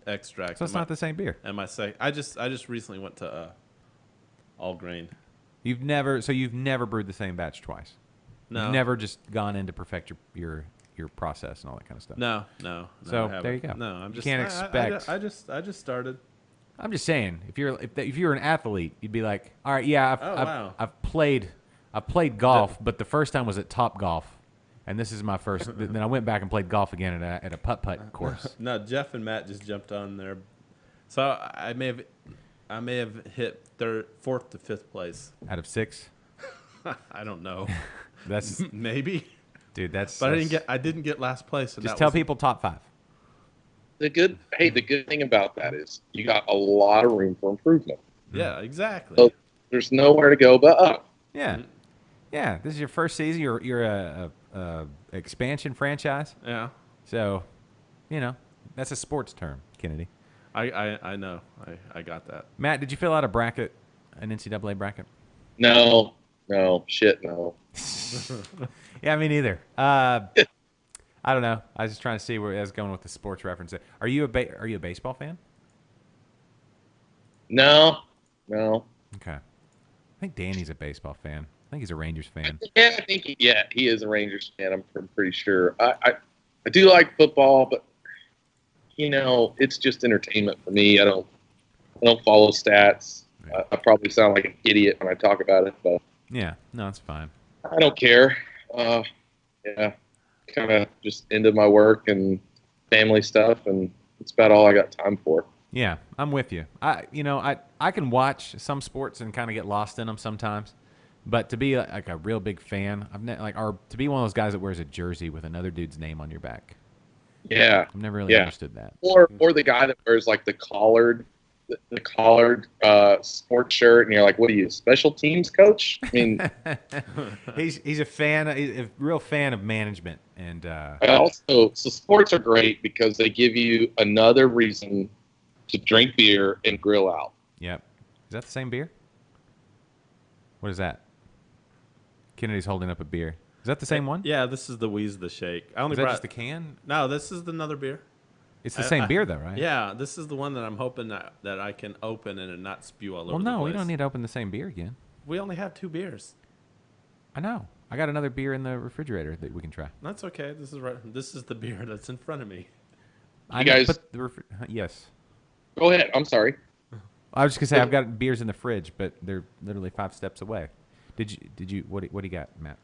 extract. So it's and not the same beer. And my I just recently went to all grain. You've never brewed the same batch twice. No. You've never just gone in to perfect your process and all that kind of stuff. No. So, I haven't. there you go. No, I'm You just. can't expect- I just started. I'm just saying, if you're an athlete, you'd be like, all right, yeah, wow. I've played golf, but the first time was at Top Golf, and this is my first. Then I went back and played golf again at a putt course. No, Jeff and Matt just jumped on there, so I may have hit fourth to fifth place. Out of 6. I don't know. That's Maybe, dude. That's. but that's- I didn't get last place. And Just that tell was- people top 5. The good thing about that is you got a lot of room for improvement. Yeah, exactly. So there's nowhere to go but up. Yeah, yeah. This is your first season. You're a expansion franchise, Yeah, so that's a sports term, Kennedy. I know. I got that. Matt, did you fill out an NCAA bracket? No, shit, no. Yeah, me neither. I don't know. I was just trying to see where I was going with the sports reference. Are you a baseball fan? No. Okay. I think Danny's a baseball fan. I think he's a Rangers fan. Yeah, I think he is a Rangers fan. I'm pretty sure. I do like football, but it's just entertainment for me. I don't follow stats. Yeah. I probably sound like an idiot when I talk about it, but Yeah, no, it's fine. I don't care. Yeah, kind of just into my work and family stuff, and that's about all I got time for. Yeah, I'm with you. I can watch some sports and kind of get lost in them sometimes, but to be like a real big fan, or to be one of those guys that wears a jersey with another dude's name on your back, Yeah, I've never really Yeah. understood that. or the guy that wears like the collared sports shirt, and you're like, what are you, special teams coach? I mean, He's a fan, a real fan of management, and so sports are great because they give you another reason to drink beer and grill out. yep. Is that the same beer? What is that? Kennedy's holding up a beer. Is that the same one? Yeah, this is the Wheeze the Shake. I only Is that brought just the can? No, this is another beer. It's the same beer, though, right? Yeah, this is the one that I'm hoping that I can open and it not spew all over Well, the no, place. we don't need to open the same beer again. We only have 2 beers. I know. I got another beer in the refrigerator that we can try. That's okay. This is right. This is the beer that's in front of me. I guys- know, but yes. Go ahead. I'm sorry. I was just gonna say I've got beers in the fridge, but they're literally 5 steps away. Did you? What do you got, Matt?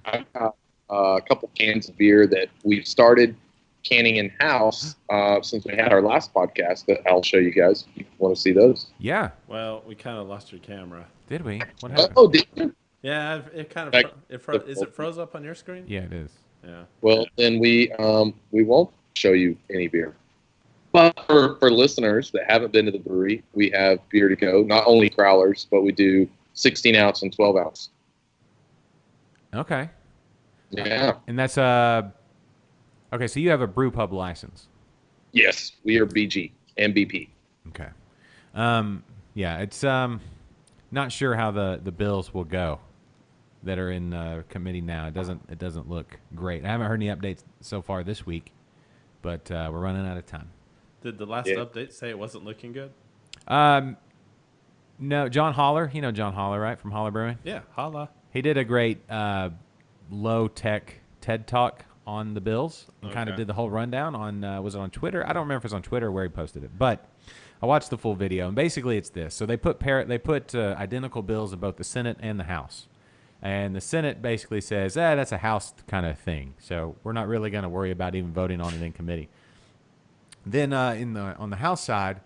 I've got a couple cans of beer that we've started canning in house since we had our last podcast. That I'll show you guys if you want to see those. Yeah. Well, we kind of lost your camera. Did we? What happened? Oh, did you? Yeah, it kind of Like, is it froze up on your screen? Yeah, it is. Yeah. Well, then we won't show you any beer. But for listeners that haven't been to the brewery, we have beer to go. Not only crowlers, but we do 16 ounce and 12 ounce. Okay. Yeah. And that's okay. So you have a brew pub license. Yes, we are BG and BP. Okay. Yeah, it's not sure how the bills will go that are in committee now. It doesn't look great. I haven't heard any updates so far this week, but we're running out of time. Did the last Yeah. update say it wasn't looking good? No, John Holler. You know John Holler, right, from Holler Brewing? Yeah. Holla. He did a great low tech TED talk on the bills and kind of Okay. did the whole rundown on was it on Twitter? I don't remember if it was on Twitter or where he posted it, but I watched the full video and basically it's this. So they put identical bills in both the Senate and the House, and the Senate basically says, that's a House kind of thing, so we're not really going to worry about even voting on it in committee. Then on the House side,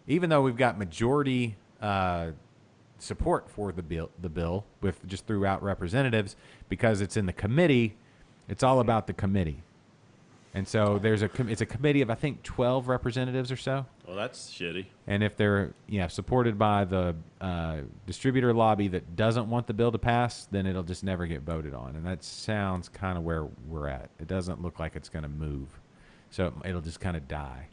even though we've got majority support for the bill with just throughout representatives, because it's in the committee, it's all about the committee. And so it's a committee of I think 12 representatives or so. Well, that's shitty. And if they're supported by the distributor lobby that doesn't want the bill to pass, then it'll just never get voted on. And that sounds kind of where we're at. It doesn't look like it's going to move, so it'll just kind of die.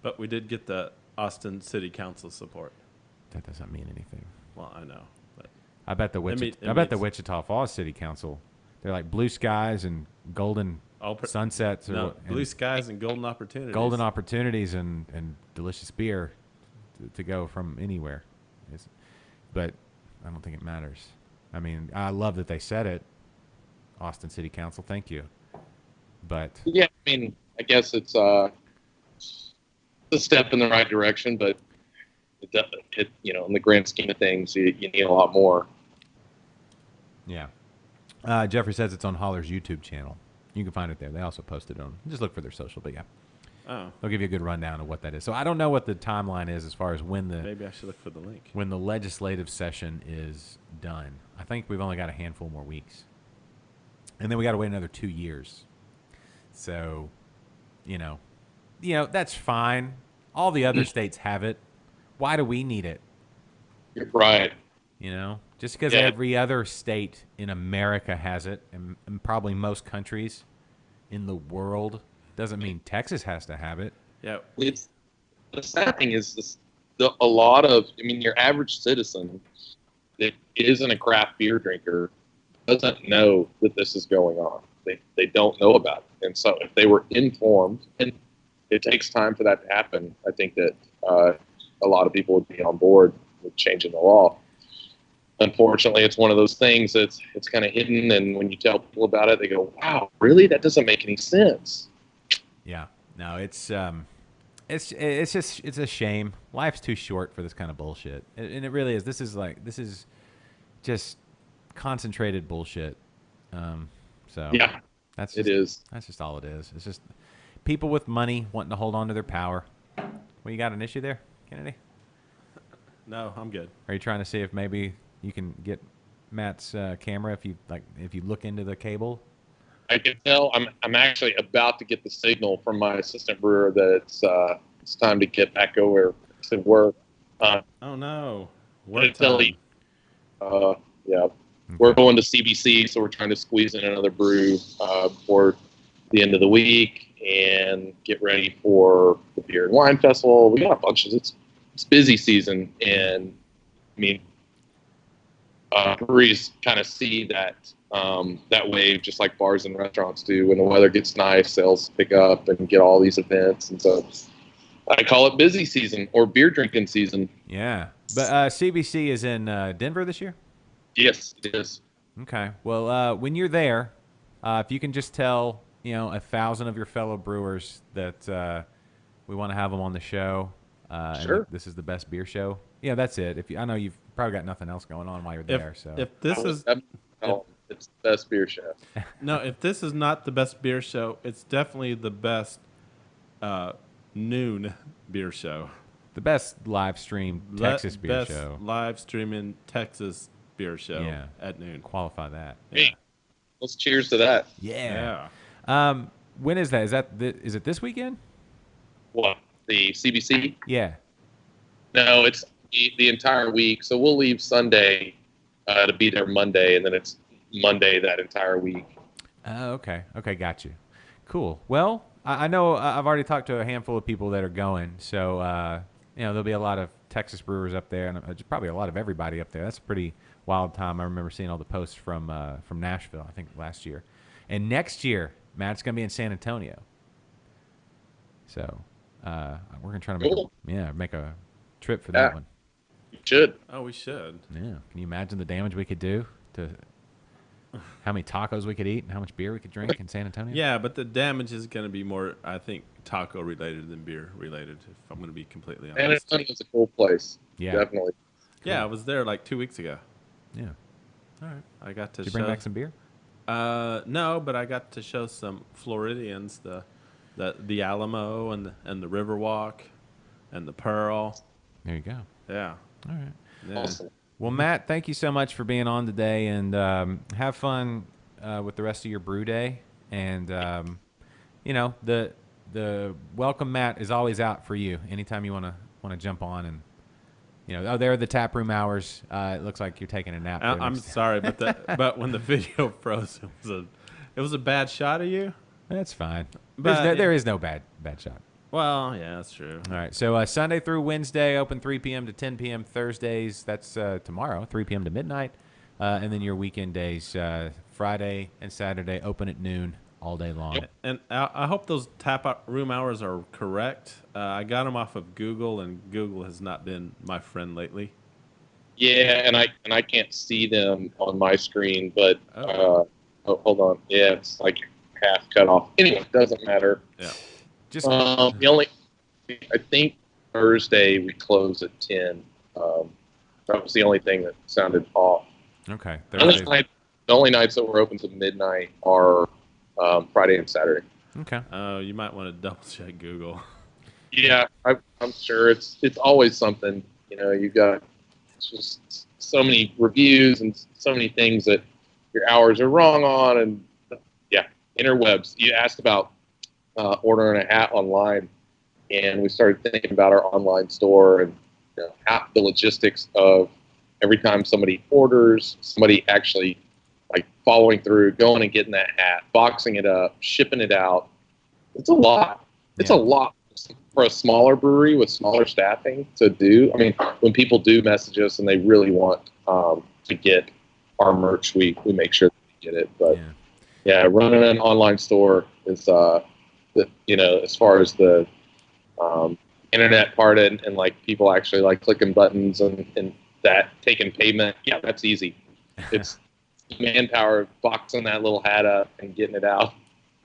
But we did get the Austin City Council support. That doesn't mean anything. Well, I know, but I bet the Wichita Falls City Council, they're like blue skies and golden sunsets or no, blue skies and golden opportunities. golden opportunities and delicious beer to go from anywhere. But I don't think it matters. I mean, I love that they said it. Austin City Council, thank you. But Yeah, I mean, I guess it's a step in the right direction, but in the grand scheme of things, you need a lot more. yeah. Jeffrey says it's on Holler's YouTube channel. You can find it there. They also posted it on. Just look for their social, but yeah. Oh, They'll give you a good rundown of what that is. So I don't know what the timeline is as far as when maybe I should look for the link. when the legislative session is done. I think we've only got a handful more weeks. And then we got to wait another 2 years. So, that's fine. All the other states have it. Why do we need it? You're right. Just because Yeah. every other state in America has it, and probably most countries in the world, doesn't mean Texas has to have it. Yeah. It's the sad thing is a lot of, your average citizen that isn't a craft beer drinker doesn't know that this is going on. They don't know about it. And so if they were informed, and it takes time for that to happen, I think that a lot of people would be on board with changing the law. Unfortunately, it's one of those things that's it's kind of hidden, and when you tell people about it, they go, "Wow, really? That doesn't make any sense." Yeah, no, it's a shame. Life's too short for this kind of bullshit, and it really is. This is just concentrated bullshit. So Yeah, that's it just, is. That's just all it is. It's just people with money wanting to hold on to their power. Well, you got an issue there, Kennedy? No, I'm good. Are you trying to see if maybe you can get Matt's camera if you look into the cable? I can tell. I'm actually about to get the signal from my assistant brewer that it's time to get back over to work. Oh no, work Until time. yeah, we're going to CBC, so we're trying to squeeze in another brew before the end of the week and get ready for the beer and wine festival. We got a bunch of it's busy season, and mean, breweries kind of see that wave just like bars and restaurants do. When the weather gets nice, sales pick up and get all these events. And so I call it busy season or beer drinking season. Yeah. But CBC is in Denver this year? Yes, it is. Okay. Well, when you're there, if you can just tell, 1,000 of your fellow brewers that we want to have them on the show. And Sure. that this is the best beer show. Yeah, that's it. I know you've probably got nothing else going on while you're there. So If this is It's the best beer show. no, if this is not the best beer show, it's definitely the best noon beer show. the best live stream Texas beer best show. live streaming Texas beer show Yeah. at noon. Qualify that. Hey, let's cheers to that. Yeah. Yeah. When is that? Is it this weekend? What, the CBC? Yeah. No, it's the entire week. So we'll leave Sunday to be there Monday, and then it's Monday that entire week. Oh, okay. Okay, got you. Cool. Well, I know I've already talked to a handful of people that are going, so there'll be a lot of Texas brewers up there, and probably a lot of everybody up there. That's a pretty wild time. I remember seeing all the posts from Nashville, I think last year, and next year, Matt's gonna be in San Antonio. So we're gonna try to Cool. make a trip for that Yeah. one. You should. Oh, we should. Yeah. Can you imagine the damage we could do to how many tacos we could eat and how much beer we could drink in San Antonio? Yeah, but the damage is going to be more, I think, taco related than beer related. If I'm going to be completely San honest. Antonio's a cool place. Yeah. Definitely. Yeah, I was there like 2 weeks ago. Yeah. All right. I got to Did you show. bring back some beer? No, but I got to show some Floridians the Alamo and the Riverwalk and the Pearl. There you go. Yeah. All right. Yeah. Awesome. Well, Matt, thank you so much for being on today, and have fun with the rest of your brew day. And the welcome mat is always out for you anytime you want to jump on. And there are the tap room hours. It looks like you're taking a nap. there I'm next- sorry, but when the video froze, it was a bad shot of you. That's fine. But- There is no bad shot. Well, yeah, that's true. All right. So Sunday through Wednesday, open 3 p.m. to 10 p.m. Thursdays, that's tomorrow, 3 p.m. to midnight. And then your weekend days, Friday and Saturday, open at noon all day long. And I hope those room hours are correct. I got them off of Google, and Google has not been my friend lately. Yeah, and I can't see them on my screen, but Oh. hold on. Yeah, it's like half cut off. Anyway, it doesn't matter. Yeah. Just I think Thursday we close at 10. That was the only thing that sounded off. okay. The only, Thursday. the only nights that we're open to midnight are Friday and Saturday. Okay. Oh, you might want to double check Google. Yeah, I'm sure it's always something. You've got just so many reviews and so many things that your hours are wrong on, and yeah, interwebs. You asked about ordering a hat online, and we started thinking about our online store and how the logistics of every time somebody orders, somebody actually like following through, going and getting that hat, boxing it up, shipping it out. It's a lot. It's Yeah. a lot for a smaller brewery with smaller staffing to do. I mean, when people do message us and they really want to get our merch, we make sure that we get it. But Yeah. yeah, running an online store is, as far as the internet part and like people actually like clicking buttons and that taking payment, yeah, that's easy. It's manpower boxing that little hat up and getting it out.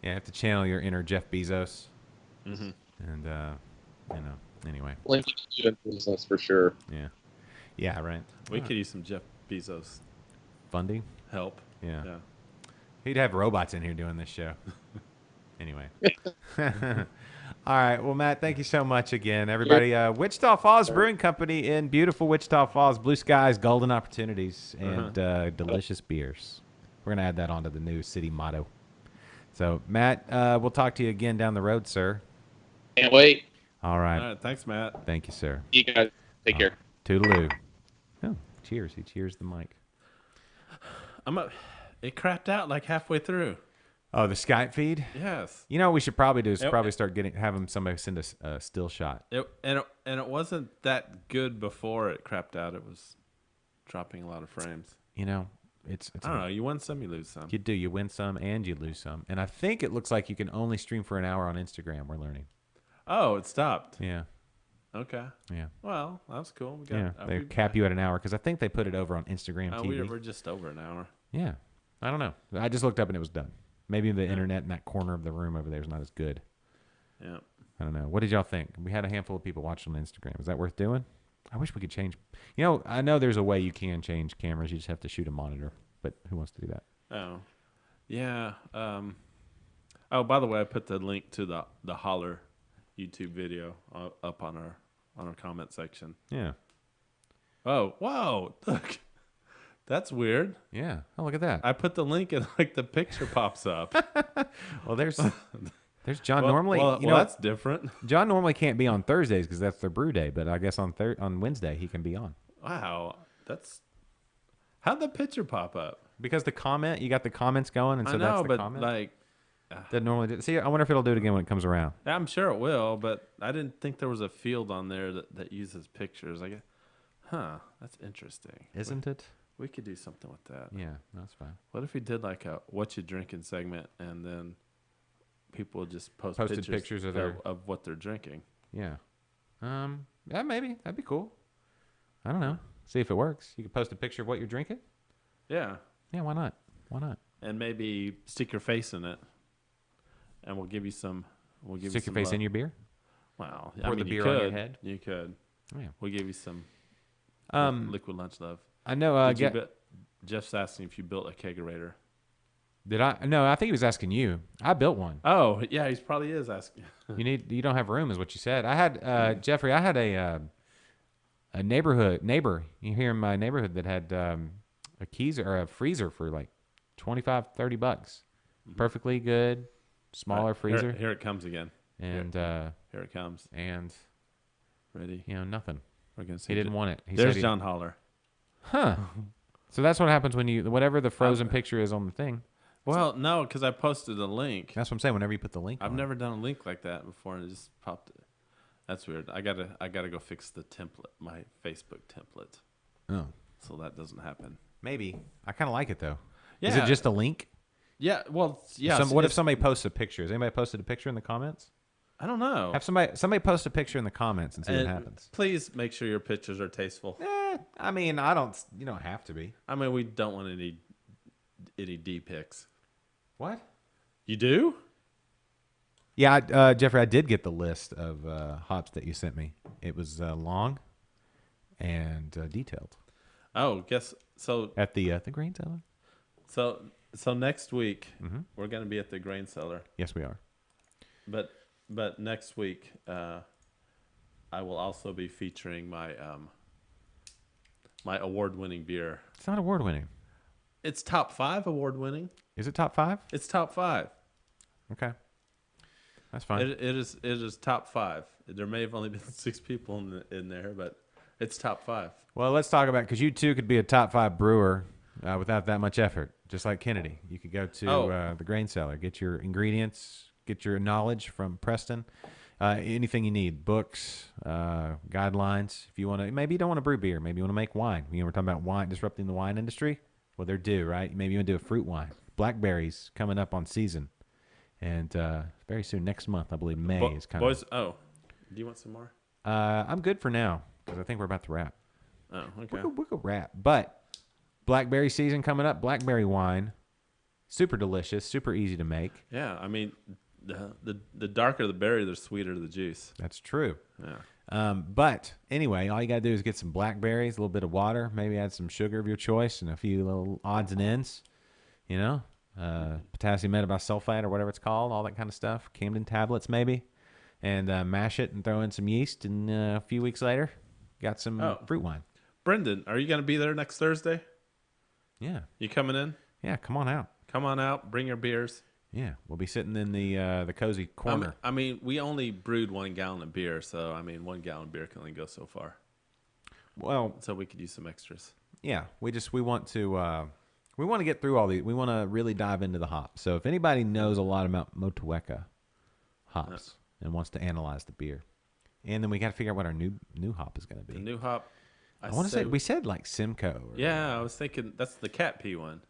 Yeah, have to channel your inner Jeff Bezos. Mm-hmm. And, anyway. Linking to doing business for sure. Yeah. Yeah, right. We could use some Jeff Bezos Funding? help. Yeah. Yeah. He'd have robots in here doing this show. Anyway. All right. Well, Matt, thank you so much again. Everybody, Wichita Falls Brewing Company in beautiful Wichita Falls. Blue skies, golden opportunities, and delicious beers. We're going to add that onto the new city motto. So, Matt, we'll talk to you again down the road, sir. Can't wait. All right. All right. Thanks, Matt. Thank you, sir. You guys take care. Toodaloo. Oh, cheers. He cheers the mic. It crapped out like halfway through. Oh, the Skype feed? Yes. You know what we should probably do is It- probably start having somebody send us a still shot. And it wasn't that good before it crapped out. It was dropping a lot of frames. You know, it's I don't know. You win some, you lose some. You do. You win some and you lose some. And I think it looks like you can only stream for an hour on Instagram. We're learning. Oh, it stopped. Yeah. Okay. Yeah. Well, that's cool. We got, Yeah. They cap you at an hour because I think they put it over on Instagram Oh, TV. we're just over an hour. Yeah. I don't know. I just looked up and it was done. Maybe the internet in that corner of the room over there is not as good. Yeah. I don't know. What did y'all think? We had a handful of people watching on Instagram. Is that worth doing? I wish we could change. You know, I know there's a way you can change cameras. You just have to shoot a monitor. But who wants to do that? Oh, yeah. Oh, by the way, I put the link to the Holler YouTube video up on our comment section. Yeah. Oh, whoa! Look, that's weird. Yeah. Oh, look at that. I put the link and like the picture pops up. Well, there's John. Well, normally, well, you know, that's different. John normally can't be on Thursdays because that's their brew day. But I guess on Wednesday he can be on Wow, how'd the picture pop up? because you got the comments going, and so I know, that's the but comment. like, That normally do. See, I wonder if it'll do it again when it comes around. I'm sure it will. But I didn't think there was a field on there that uses pictures. Like, that's interesting. Isn't it? We could do something with that. Yeah, that's fine. What if we did like a what you drinking segment, and then people would just Posted pictures of their- of what they're drinking? Yeah. Yeah, maybe that'd be cool. I don't know. See if it works. You could post a picture of what you're drinking. Yeah, Yeah, why not? Why not? and maybe stick your face in it, and we'll give you some. We'll give Stick you your some face love. in your beer. Wow. Pour the beer on your head? You could. Yeah. We'll give you some liquid lunch love. I know. Jeff's asking if you built a kegerator. Did I? No, I think he was asking you. I built one. Oh, yeah, he probably is asking. You don't have room, is what you said. I had Jeffrey. I had a neighbor. You here in my neighborhood that had a keys or a freezer for like $25, $30. Perfectly good, smaller freezer, Here it comes again. and Here it comes. Ready? nothing. We're gonna see. He didn't want it. He There's said John Holler. Huh. So that's what happens when whatever the frozen picture is on the thing. Well, no, because I posted a link. That's what I'm saying. Whenever you put the link, I've on. never done a link like that before, and it just popped. That's weird. I gotta go fix the template, my Facebook template, Oh, so that doesn't happen. maybe. I kind of like it though. Yeah. Is it just a link? Yeah. Well, yeah. What if somebody posts a picture? Has anybody posted a picture in the comments? I don't know. Have somebody post a picture in the comments and see what And happens. Please make sure your pictures are tasteful. I mean, I don't. You don't have to be. I mean, we don't want any D pics. What? You do? Yeah, Jeffrey, I did get the list of hops that you sent me. It was long and detailed Oh, guess so. at the grain cellar. So next week Mm-hmm. we're gonna be at the grain cellar, Yes, we are. but next week I will also be featuring my my award-winning beer. It's not award winning. It's top 5 award-winning. Is it top 5? It's top 5. Okay, that's fine. It is top 5. There may have only been 6 people in there, but it's top 5. Well, let's talk about because you too could be a top 5 brewer without that much effort, just like Kennedy. You could go to the grain cellar, get your ingredients, get your knowledge from Preston. Anything you need, books, guidelines. If you want to, maybe you don't want to brew beer. Maybe you want to make wine. You know, we're talking about wine, disrupting the wine industry. Well, they're due, right? Maybe you want to do a fruit wine. Blackberries coming up on season. And very soon, next month, I believe May is kind Boys, do you want some more? I'm good for now because I think we're about to wrap. Oh, okay. We could wrap. But blackberry season coming up. Blackberry wine, super delicious, super easy to make. Yeah, I mean, the darker the berry, the sweeter the juice. That's true. Yeah. But anyway, all you got to do is get some blackberries, a little bit of water, maybe add some sugar of your choice, and a few little odds and ends. You know, potassium metabisulfite or whatever it's called, all that kind of stuff. Camden tablets maybe, and mash it and throw in some yeast. And a few weeks later, got some fruit wine. Brendan, are you going to be there next Thursday? Yeah, You coming in? yeah. Come on out. Come on out. Bring your beers. Yeah, we'll be sitting in the cozy corner. I mean, we only brewed 1 gallon of beer, so I mean, 1 gallon of beer can only go so far. Well, So we could use some extras. yeah, we want to get through all these. We want to really dive into the hops. So if anybody knows a lot about Motueka hops and wants to analyze the beer, and then we got to figure out what our new hop is going to The be. new hop. I want to say we said like Simcoe. Yeah, I was thinking that's the cat pee one.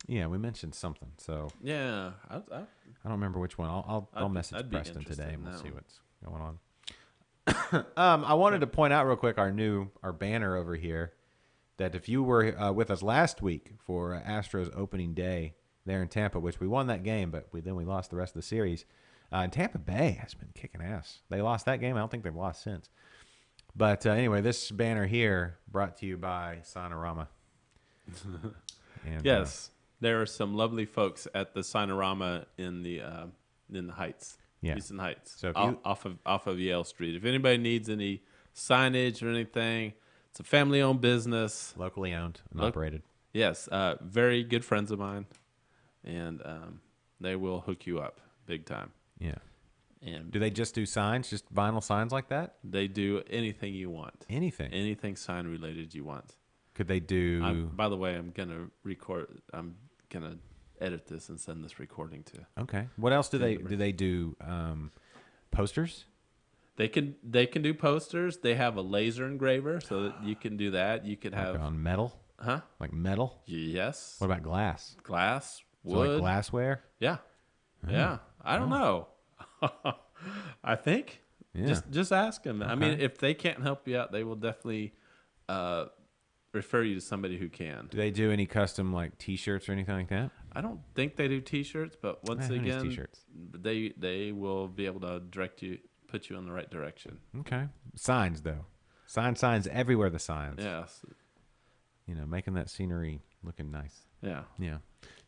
Yeah, we mentioned something. So Yeah, I don't remember which one. I'll I'd be message Preston interested today in and we'll that see one. what's going on. I wanted to point out real quick our banner over here. That if you were with us last week for Astros opening day there in Tampa, which we won that game, but we lost the rest of the series. And Tampa Bay has been kicking ass. They lost that game. I don't think they've lost since. But anyway, this banner here brought to you by Sonorama. And, Yes, there are some lovely folks at the Sinorama in the Heights, Yeah. Houston Heights, So if off of Yale Street. If anybody needs any signage or anything, it's a family-owned business. locally owned and Loc- operated. Yes, very good friends of mine, and they will hook you up big time. Yeah. And Do they just do signs, just vinyl signs like that? they do anything you want, Anything? anything sign related you want. Could they do? By the way, I'm gonna edit this and send this recording to. Okay. What else do they Deliver. do? They do posters. They can do posters. They have a laser engraver, so that you can do that. You could Like have, on metal, huh? like metal. Yes. What about glass? Glass, So wood. like glassware. Yeah, yeah. I don't know. I think. Yeah. Just ask them. I mean, Okay. if they can't help you out, they will definitely refer you to somebody who can. Do they do any custom like T-shirts or anything like that? I don't think they do T-shirts, but once Who needs again, T-shirts? they will be able to put you in the right direction. Okay. Signs though. Signs everywhere. The signs. Yes. Making that scenery looking nice. Yeah. Yeah.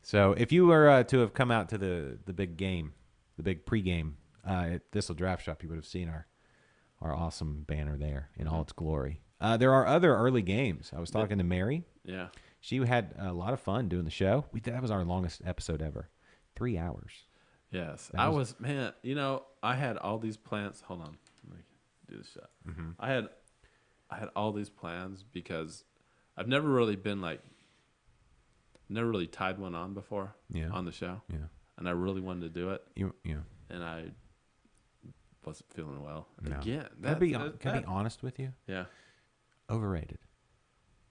So if you were to have come out to the big game, the big pregame at Thistle Draft Shop, you would have seen our awesome banner there in all its glory. There are other early games. I was talking to Mary. Yeah. She had a lot of fun doing the show. That was our longest episode ever. 3 hours. Yes. That I was- was man, I had all these plans. Hold on. Let me do this shot. Mm-hmm. I had all these plans because I've never really tied one on before Yeah. on the show. Yeah. And I really wanted to do it, Yeah. and I wasn't feeling well. No. Again, Can I be honest with you? yeah. Overrated.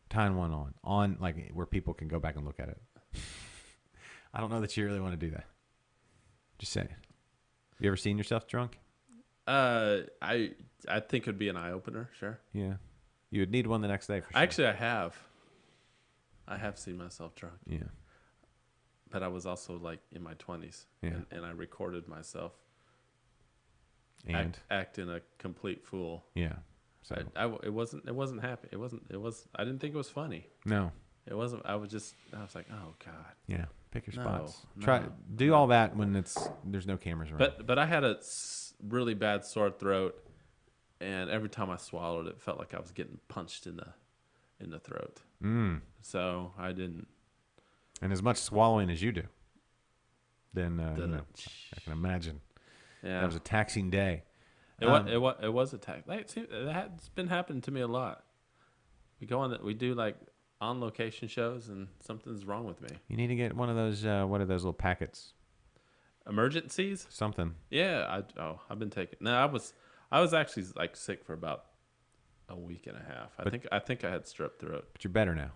Tying one on like where people can go back and look at it. I don't know that you really want to do that. Just saying. You ever seen yourself drunk? I think it'd be an eye opener. Sure. Yeah. You would need one the next day for sure. Actually, I have seen myself drunk, Yeah. but I was also like in my 20s, Yeah. and I recorded myself And acting a complete fool. yeah. So It wasn't happy. I didn't think it was funny. no. It wasn't. I was like, oh God. Yeah. Pick your No, spots. no, Try do all that when there's no cameras around. But I had a really bad sore throat, and every time I swallowed, it felt like I was getting punched in the throat. So I didn't. And as much swallowing as you do, then Didn't. I can imagine Yeah. that was a taxing day. It was a tax. That's been happening to me a lot. We do like on location shows, and something's wrong with me. You need to get one of those. What are those little packets? Emergencies? Something. Yeah. I've been taking. No, I was actually like sick for about a week and a half. I think I had strep throat. But you're better now.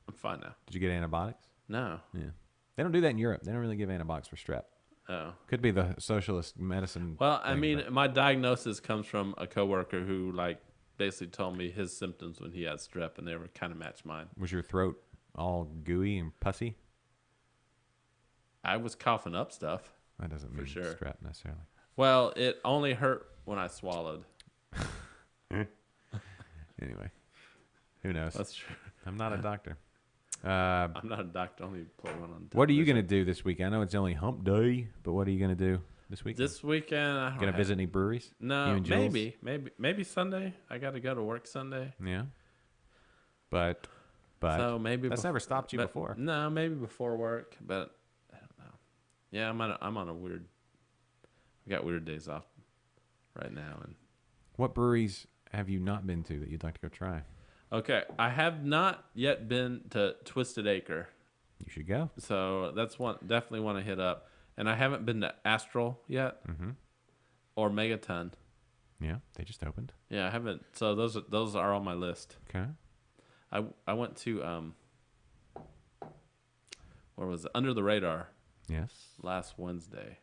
I'm fine now. Did you get antibiotics? No. Yeah. They don't do that in Europe. They don't really give antibiotics for strep. Oh. Could be the socialist medicine. Well, I thing, mean, but- my diagnosis comes from a coworker who like basically told me his symptoms when he had strep, and they were kind of matched mine. was your throat all gooey and pussy? I was coughing up stuff. That doesn't mean sure. strep necessarily. Well, it only hurt when I swallowed. Anyway, who knows? That's true. I'm not a doctor. I'm not a doctor. I only play one on. What are you television. going to do this week? I know it's only hump day, but what are you going to do this week? This weekend? I don't Going to have- visit any breweries? You No, and Jules? maybe Sunday. I got to go to work Sunday. Yeah. But So maybe that's never stopped you but- before. No, maybe before work, but I don't know. Yeah, I'm on a weird. I got weird days off right now, and What breweries have you not been to that you'd like to go try? okay, I have not yet been to Twisted Acre, You should go. so that's one definitely want to hit up, and I haven't been to Astral yet, or Megaton. Yeah, they just opened. Yeah, I haven't. So those are on my list. Okay. I went to where was it? Under the Radar Yes. last Wednesday.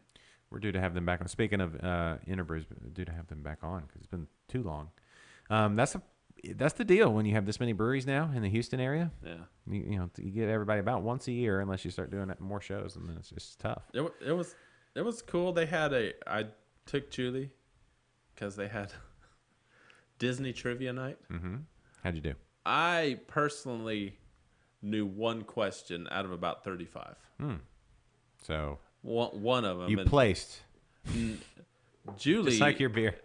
We're due to have them back on. Speaking of Interbrews, due to have them back on because it's been too long. That's the deal when you have this many breweries now in the Houston area. Yeah. You get everybody about once a year unless you start doing more shows, and then it's just tough. It was cool. I took Julie because they had Disney trivia night. Mm-hmm. How'd you do? I personally knew one question out of about 35. So One of them. you placed, Julie. just like your beer.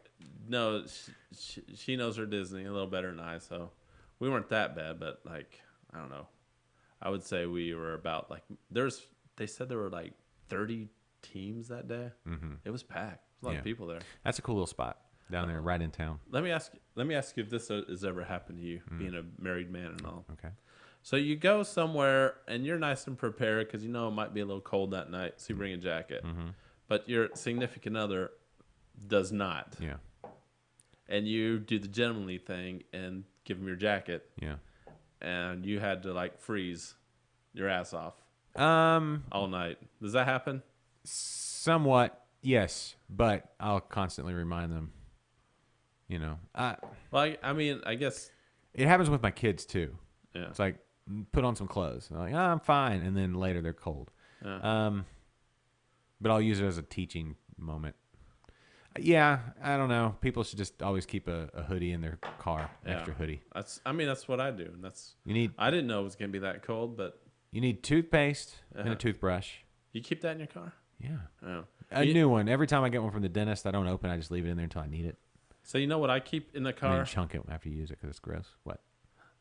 No, she knows her Disney a little better than I, so we weren't that bad. But like, I don't know. I would say we were about like They said there were like 30 teams that day. Mm-hmm. It was packed. There's a lot of people there. That's a cool little spot down there, right in town. Let me ask you if this has ever happened to you, being a married man and all. Okay. So you go somewhere and you're nice and prepared because you know it might be a little cold that night, so you bring a jacket. Mm-hmm. But your significant other does not. Yeah. And you do the gentlemanly thing and give them your jacket. Yeah. And you had to like freeze your ass off Um, all night. Does that happen? somewhat, yes, but I'll constantly remind them. Well, I mean, I guess. It happens with my kids too. Yeah. It's like, put on some clothes. They're like, I'm fine, and then later they're cold. Yeah. But I'll use it as a teaching moment. Yeah, I don't know. People should just always keep a hoodie in their car, extra hoodie. That's what I do. And I didn't know it was gonna be that cold, but You need toothpaste and a toothbrush. you keep that in your car. Yeah. Oh. A new one. Every time I get one from the dentist, I don't open. I just leave it in there until I need it. So you know what I keep in the And car then chunk it after you use it because it's gross. What?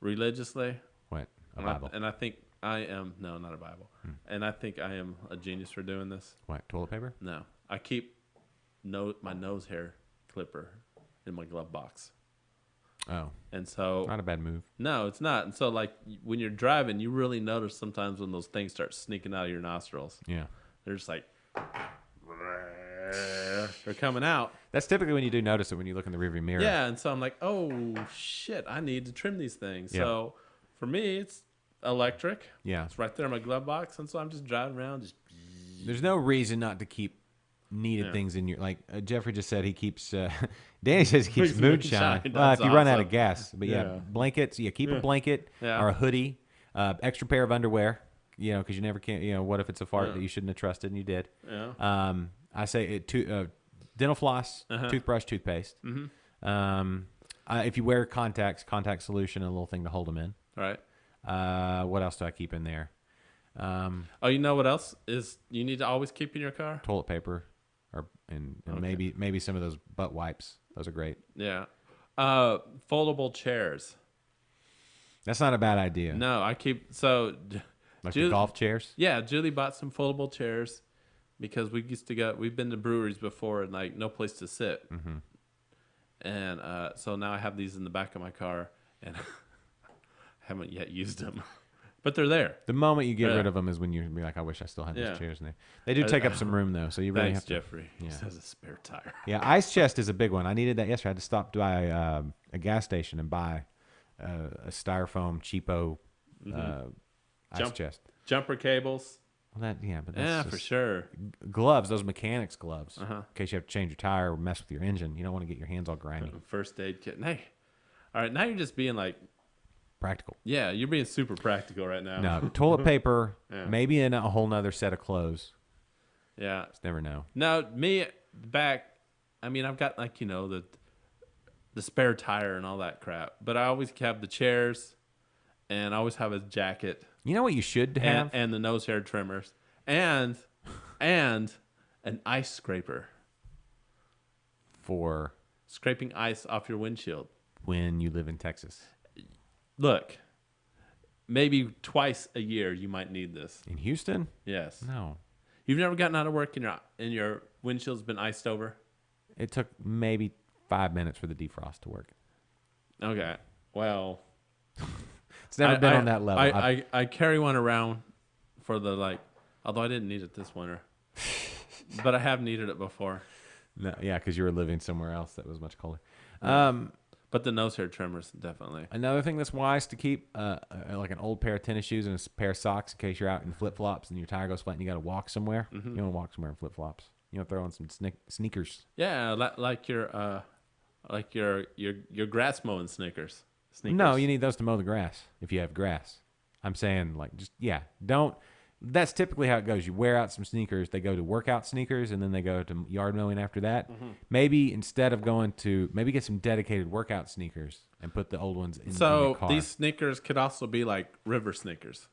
religiously? What? A And Bible. I think I am not a Bible. And I think I am a genius for doing this. What? Toilet paper? No, I keep my nose hair clipper in my glove box, Oh, and so not a bad move. no, it's not. And so like when you're driving, you really notice sometimes when those things start sneaking out of your nostrils. Yeah. They're just like they're coming out. That's typically when you do notice it when you look in the rearview mirror. Yeah, and so I'm like, oh shit, I need to trim these things. Yeah. So for me, it's electric. Yeah. It's right there in my glove box, and so I'm just driving around. Just There's no reason not to keep needed Yeah. things in your, like Jeffrey just said, he keeps Danny says he keeps Keeps moonshine. moonshine. Well, if That's you run out of awesome. gas, but yeah, blankets. Yeah, keep a blanket Yeah. or a hoodie, extra pair of underwear. Because you never can. What if it's a fart that you shouldn't have trusted and you did? Yeah. I say dental floss, toothbrush, toothpaste. If you wear contacts, contact solution, and a little thing to hold them in. Right. What else do I keep in there? Oh, you know what else is you need to always keep in your car? Toilet paper, and maybe some of those butt wipes. Those are great. Yeah. Foldable chairs. That's not a bad idea. No, I keep Like the golf chairs. Yeah, Julie bought some foldable chairs because we've been to breweries before and like no place to sit. Mm-hmm. And so now I have these in the back of my car and haven't yet used them, but they're there. The moment you get Yeah. rid of them is when you be like, I wish I still had Yeah. those chairs in there. They do take up some room though, so you really Thanks, have to. Jeffrey. He Yeah. has a spare tire. Yeah, ice chest is a big one. I needed that yesterday. I had to stop by a gas station and buy a styrofoam cheapo ice chest. Jumper cables. Well, but that's Yeah, just for sure. gloves. Those mechanics gloves, in case you have to change your tire or mess with your engine. You don't want to get your hands all grimy. First aid kit. Hey, all right. Now you're just being like, Practical. yeah, you're being super practical right now. No, toilet paper. Yeah. Maybe in a whole nother set of clothes. Yeah. Just never know. No, me back. I mean, I've got like the spare tire and all that crap, but I always have the chairs, and I always have a jacket You know what you should have? and the nose hair trimmers and an ice scraper, For scraping ice off your windshield. when you live in Texas. Look, maybe twice a year you might need this. In Houston? Yes. No. You've never gotten out of work and your windshield's been iced over? It took maybe 5 minutes for the defrost to work. Okay. Well, It's never been on that level. I carry one around for although I didn't need it this winter, but I have needed it before. No, yeah, because you were living somewhere else that was much colder. But the nose hair trimmers definitely. Another thing that's wise to keep, like an old pair of tennis shoes and a pair of socks in case you're out in flip flops and your tire goes flat and you got to walk somewhere. You don't want to walk somewhere in flip flops. You want to throw on some sneakers. Yeah, like your grass mowing sneakers. No, you need those to mow the grass if you have grass. I'm saying, like, just, yeah, don't. That's typically how it goes. You wear out some sneakers, they go to workout sneakers, and then they go to yard mowing after that. Maybe instead of going to, maybe get some dedicated workout sneakers and put the old ones in your So car. these sneakers could also be like river sneakers.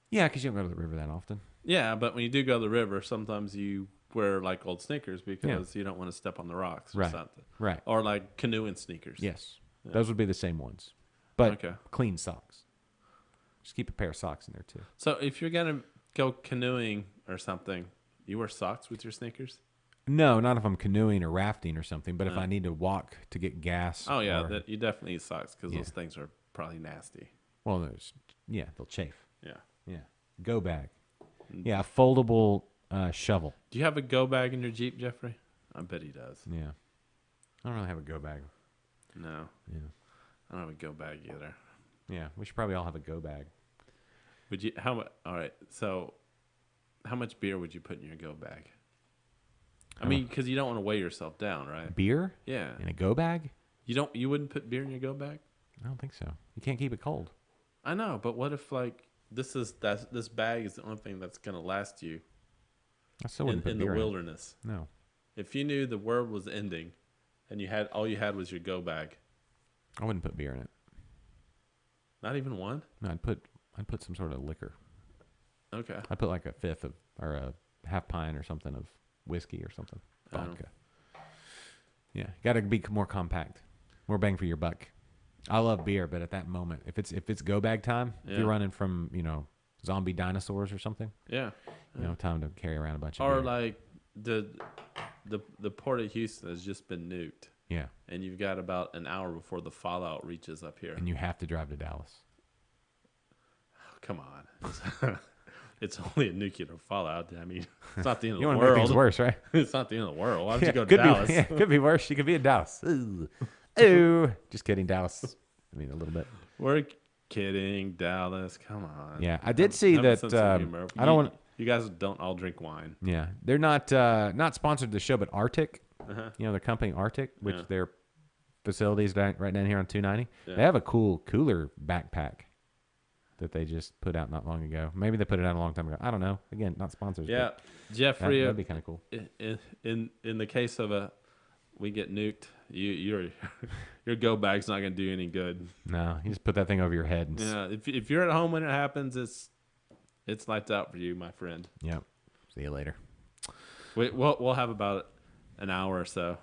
Yeah, because you don't go to the river that often. Yeah, but when you do go to the river, sometimes you wear like old sneakers because you don't want to step on the rocks or Right. something. Right. Or like canoeing sneakers. Yes. Those would be the same ones. But Okay. clean socks. Just keep a pair of socks in there, too. So if you're gonna go canoeing or something, you wear socks with your sneakers? No, not if I'm canoeing or rafting or something, but if I need to walk to get gas. Oh yeah, or- you definitely need socks because Yeah. those things are probably nasty. well, they'll chafe. Yeah. Yeah. Go bag. Mm. Yeah, a foldable shovel. Do you have a go bag in your Jeep, Jeffrey? I bet he does. Yeah. I don't really have a go bag. No, Yeah. I don't have a go bag either. Yeah, we should probably all have a go bag. Would you? How much? All right. So, how much beer would you put in your go bag? I mean, because you don't want to weigh yourself down, right? Beer Yeah. in a go bag? You wouldn't put beer in your go bag? I don't think so. You can't keep it cold. I know, but what if like this bag is the only thing that's gonna last you I still in wouldn't put the beer in it. wilderness? No. If you knew the world was ending, and all you had was your go bag, I wouldn't put beer in it. not even one. No, I'd put some sort of liquor. Okay. I'd put like a fifth of or a half pint or something of whiskey or something. Oh. Vodka. Yeah, got to be more compact. More bang for your buck. I love beer, but at that moment, if it's go bag time, if Yeah. you're running from, zombie dinosaurs or something, Yeah. time to carry around a bunch of Or beer. like the port of Houston has just been nuked, Yeah, and you've got about an hour before the fallout reaches up here. and you have to drive to Dallas. Come on. It's only a nuclear fallout. I mean, it's not the end of You the want to make things world. worse, right? It's not the end of the world. Why would you go to could Dallas? Be, could be worse. You could be in Dallas. Ooh. Ooh. Just kidding, Dallas. I mean, a little bit. We're kidding, Dallas. Come on. Yeah, I did see Have a that. sense of humor. I don't want. You guys don't all drink wine. Yeah, they're not sponsored the show, but Arctic, the company Arctic, which Yeah. their facilities right down here on 290, Yeah. they have a cool cooler backpack that they just put out not long ago. Maybe they put it out a long time ago. I don't know. Again, not sponsors. Yeah, but Jeffrey. that'd be kind of cool. In the case of we get nuked, your go bag's not gonna do any good. No, you just put that thing over your head. And Yeah, if you're at home when it happens, it's lights out for you, my friend. Yep. See you later. We'll have about an hour or so.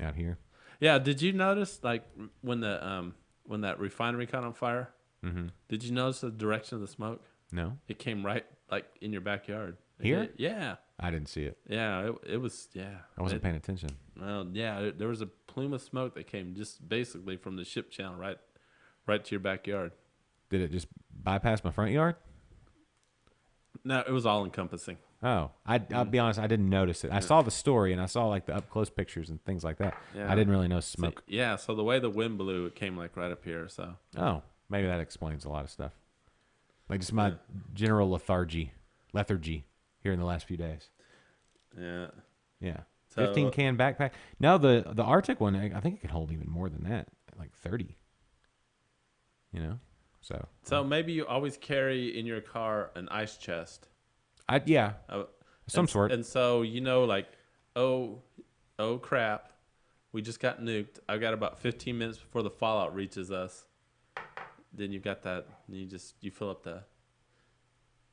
Out here. Yeah, did you notice like when that refinery caught on fire? Mm-hmm. Did you notice the direction of the smoke? No, It came right like in your backyard. Here? Yeah. I didn't see it. Yeah, it was. Yeah, I wasn't paying attention. Well, yeah, there was a plume of smoke that came just basically from the ship channel right to your backyard. Did it just bypass my front yard? No, it was all encompassing. Oh, I'll be honest. I didn't notice it. I saw the story and I saw like the up close pictures and things like that. Yeah. I didn't really know smoke. Yeah, so the way the wind blew, it came like right up here. So Oh, maybe that explains a lot of stuff. Like just my general lethargy here in the last few days. yeah, Yeah. So- 15 can backpack. No, the Arctic one, I think it can hold even more than that, like 30. So maybe you always carry in your car an ice chest. yeah, Uh, some and, sort. And so like, oh crap, we just got nuked. I've got about 15 minutes before the fallout reaches us. Then you've got that. You fill up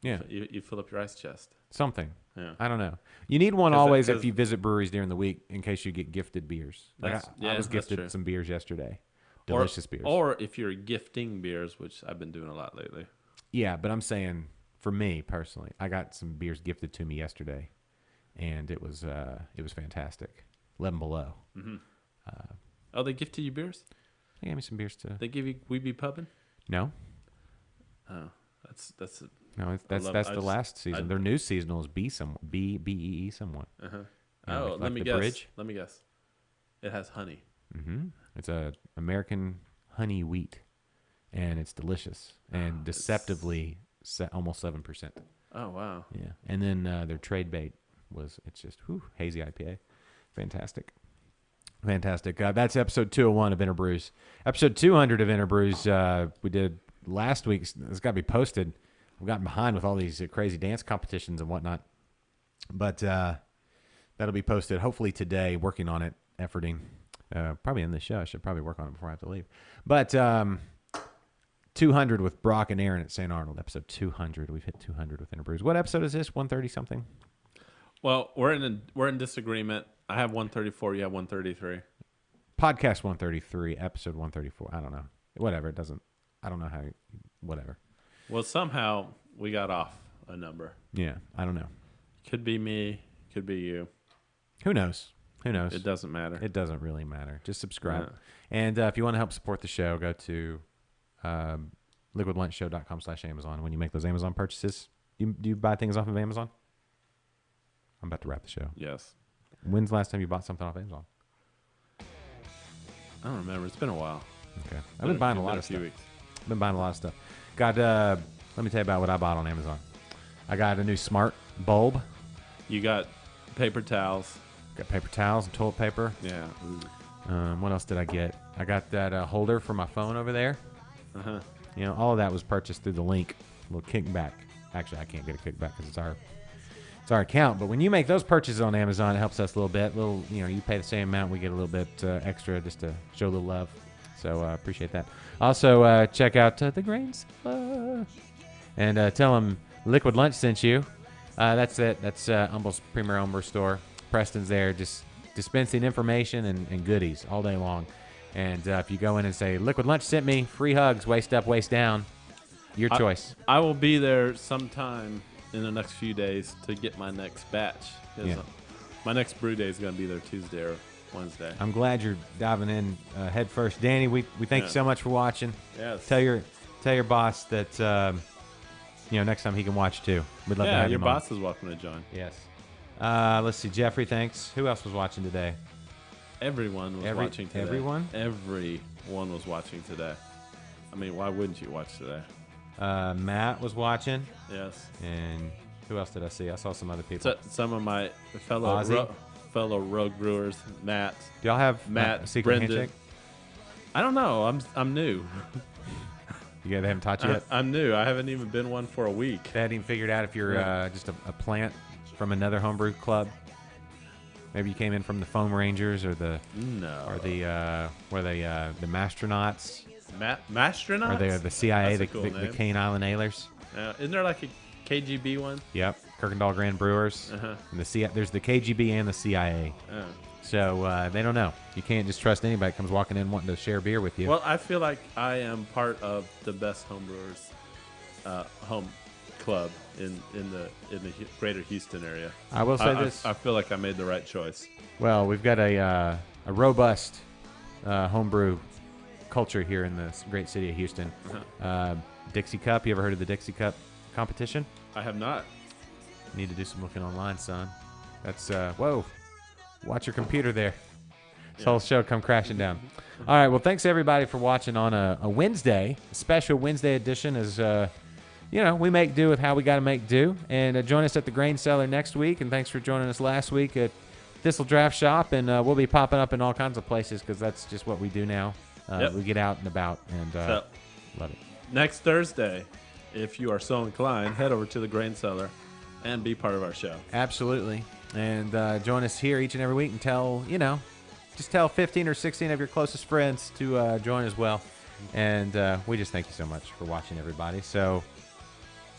Yeah, you fill up your ice chest. something. Yeah. I don't know. You need one 'Cause always that- if you visit breweries during the week in case you get gifted beers. Like That's- I was that's gifted true. some beers yesterday. Delicious beers. Or if you're gifting beers, which I've been doing a lot lately. Yeah, but I'm saying for me personally, I got some beers gifted to me yesterday, and it was fantastic. 11 Below. Oh, they gifted you beers? They gave me some beers too. They give you We Be Pubbing? No, Oh, that's no, that's love- that's I the just- last season. I- Their new seasonal is B BEE someone. uh-huh. Yeah, Oh, like let me the guess. bridge? Let me guess. It has honey. Mm-hmm. It's a American honey wheat, and it's delicious and deceptively almost 7%. Oh wow. Yeah, and then their trade bait it's just hazy IPA, fantastic. That's episode 201 of Interbrews. Episode 200 of Interbrews we did last week. It's got to be posted. We've gotten behind with all these crazy dance competitions and whatnot, but that'll be posted hopefully today. Working on it, efforting. Probably in the show. I should probably work on it before I have to leave. But 200 with Brock and Aaron at St. Arnold. Episode 200. We've hit 200 with Interbrews. What episode is this? 130 something? Well, we're in disagreement. I have 134. You have 133. Podcast 133, episode 134. I don't know. Whatever. I don't know how. Whatever. Well, somehow we got off a number. Yeah. I don't know. Could be me. Could be you. Who knows? It doesn't matter. It doesn't really matter. Just subscribe. Yeah. And if you want to help support the show, go to liquidlunchshow.com/Amazon. When you make those Amazon purchases, do you buy things off of Amazon? I'm about to wrap the show. Yes. When's the last time you bought something off Amazon? I don't remember. It's been a while. Okay. I've been buying a lot of stuff. Weeks. I've been buying a lot of stuff. Got let me tell you about what I bought on Amazon. I got a new smart bulb. You got paper towels. Got paper towels and toilet paper. Yeah. What else did I get? I got that holder for my phone over there. Uh-huh. You know, all of that was purchased through the link. A little kickback. Actually, I can't get a kickback because it's our account. But when you make those purchases on Amazon, it helps us a little bit. You pay the same amount, we get a little bit extra just to show a little love. So I appreciate that. Also, check out the Grains and tell them Liquid Lunch sent you. That's it. That's Humble's premier homebrew store. Preston's there, just dispensing information and goodies all day long. And if you go in and say Liquid Lunch sent me, free hugs, waist up, waist down, your choice. I will be there sometime in the next few days to get my next batch. Yeah. My next brew day is going to be there Tuesday or Wednesday. I'm glad you're diving in head first, Danny. We thank you so much for watching. Yes. Tell your boss that next time he can watch too. We'd love to have your him on. boss is welcome to join. Yes. Let's see. Jeffrey, thanks. Who else was watching today? Everyone was watching today. Everyone? Everyone was watching today. I mean, why wouldn't you watch today? Matt was watching. Yes. And who else did I see? I saw some other people. Some of my fellow rogue brewers, Matt. Do y'all have Matt, a secret Brendan. handshake? I don't know. I'm new. You guys haven't taught you yet? I'm new. I haven't even been one for a week. They hadn't even figured out if you're just a plant from another homebrew club. Maybe you came in from the Foam Rangers or the the Mastronauts. Mastronauts? Or the CIA, That's a cool the name. Cane Island Ailers. Isn't there like a KGB one? Yep, Kirkendall Grand Brewers. Uh-huh. And there's the KGB and the CIA. Oh. So they don't know. You can't just trust anybody that comes walking in wanting to share beer with you. Well, I feel like I am part of the best homebrewers home club in the greater Houston area. I will say this. I feel like I made the right choice. Well, we've got a robust homebrew culture here in the great city of Houston. Uh-huh. Dixie Cup. You ever heard of the Dixie Cup competition? I have not. Need to do some looking online, son. That's whoa. Watch your computer there. This whole show come crashing down. All right. Well, thanks everybody for watching on a Wednesday, a special Wednesday edition. As we make do with how we got to make do. And join us at the Grain Cellar next week. And thanks for joining us last week at Thistle Draft Shop. And we'll be popping up in all kinds of places because that's just what we do now. Yep. We get out and about and So, love it. next Thursday, if you are so inclined, head over to the Grain Cellar and be part of our show. Absolutely. And join us here each and every week and tell 15 or 16 of your closest friends to join as well. And we just thank you so much for watching, everybody. So,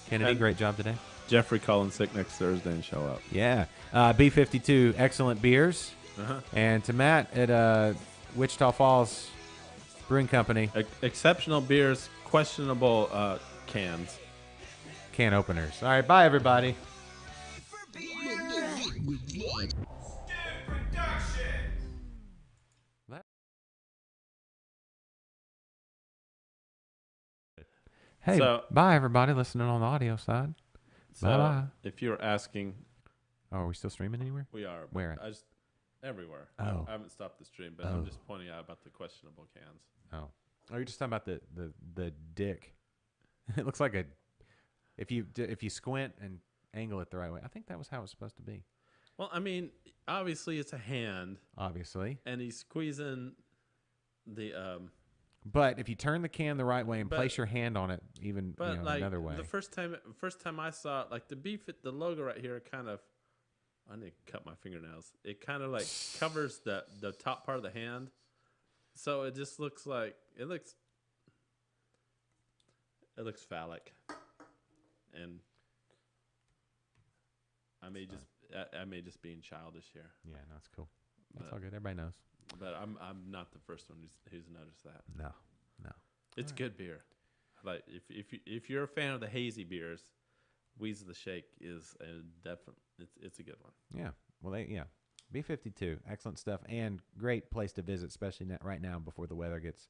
Kennedy, And- great job today. Jeffrey calling sick next Thursday and show up. Yeah. B52, excellent beers. Uh-huh. And to Matt at Wichita Falls Brewing Company, Exceptional beers, questionable cans. can openers. All right, bye, everybody. Hey, So- bye, everybody listening on the audio side. So Bye-bye. if you're asking, Oh, are we still streaming anywhere? we are. Where at? I just everywhere. Oh. I haven't stopped the stream, but I'm just pointing out about the questionable cans. Oh, you're just talking about the dick. It looks like if you squint and angle it the right way. I think that was how it was supposed to be. Well, I mean, obviously it's a hand, Obviously, and he's squeezing the but if you turn the can the right way and But- place your hand on it, even But like another way. the first time I saw it, like the logo right here, kind of. I need to cut my fingernails. It kind of like covers the top part of the hand, so it just looks like it looks phallic, and I may just being childish here, Yeah, no, that's cool. That's all good. Everybody knows. but I'm not the first one who's noticed that. No. It's good beer. Like if you're a fan of the hazy beers, Wheeze of the Shake is a definite. It's a good one. Yeah. Well, B52, excellent stuff, and great place to visit, especially right now before the weather gets.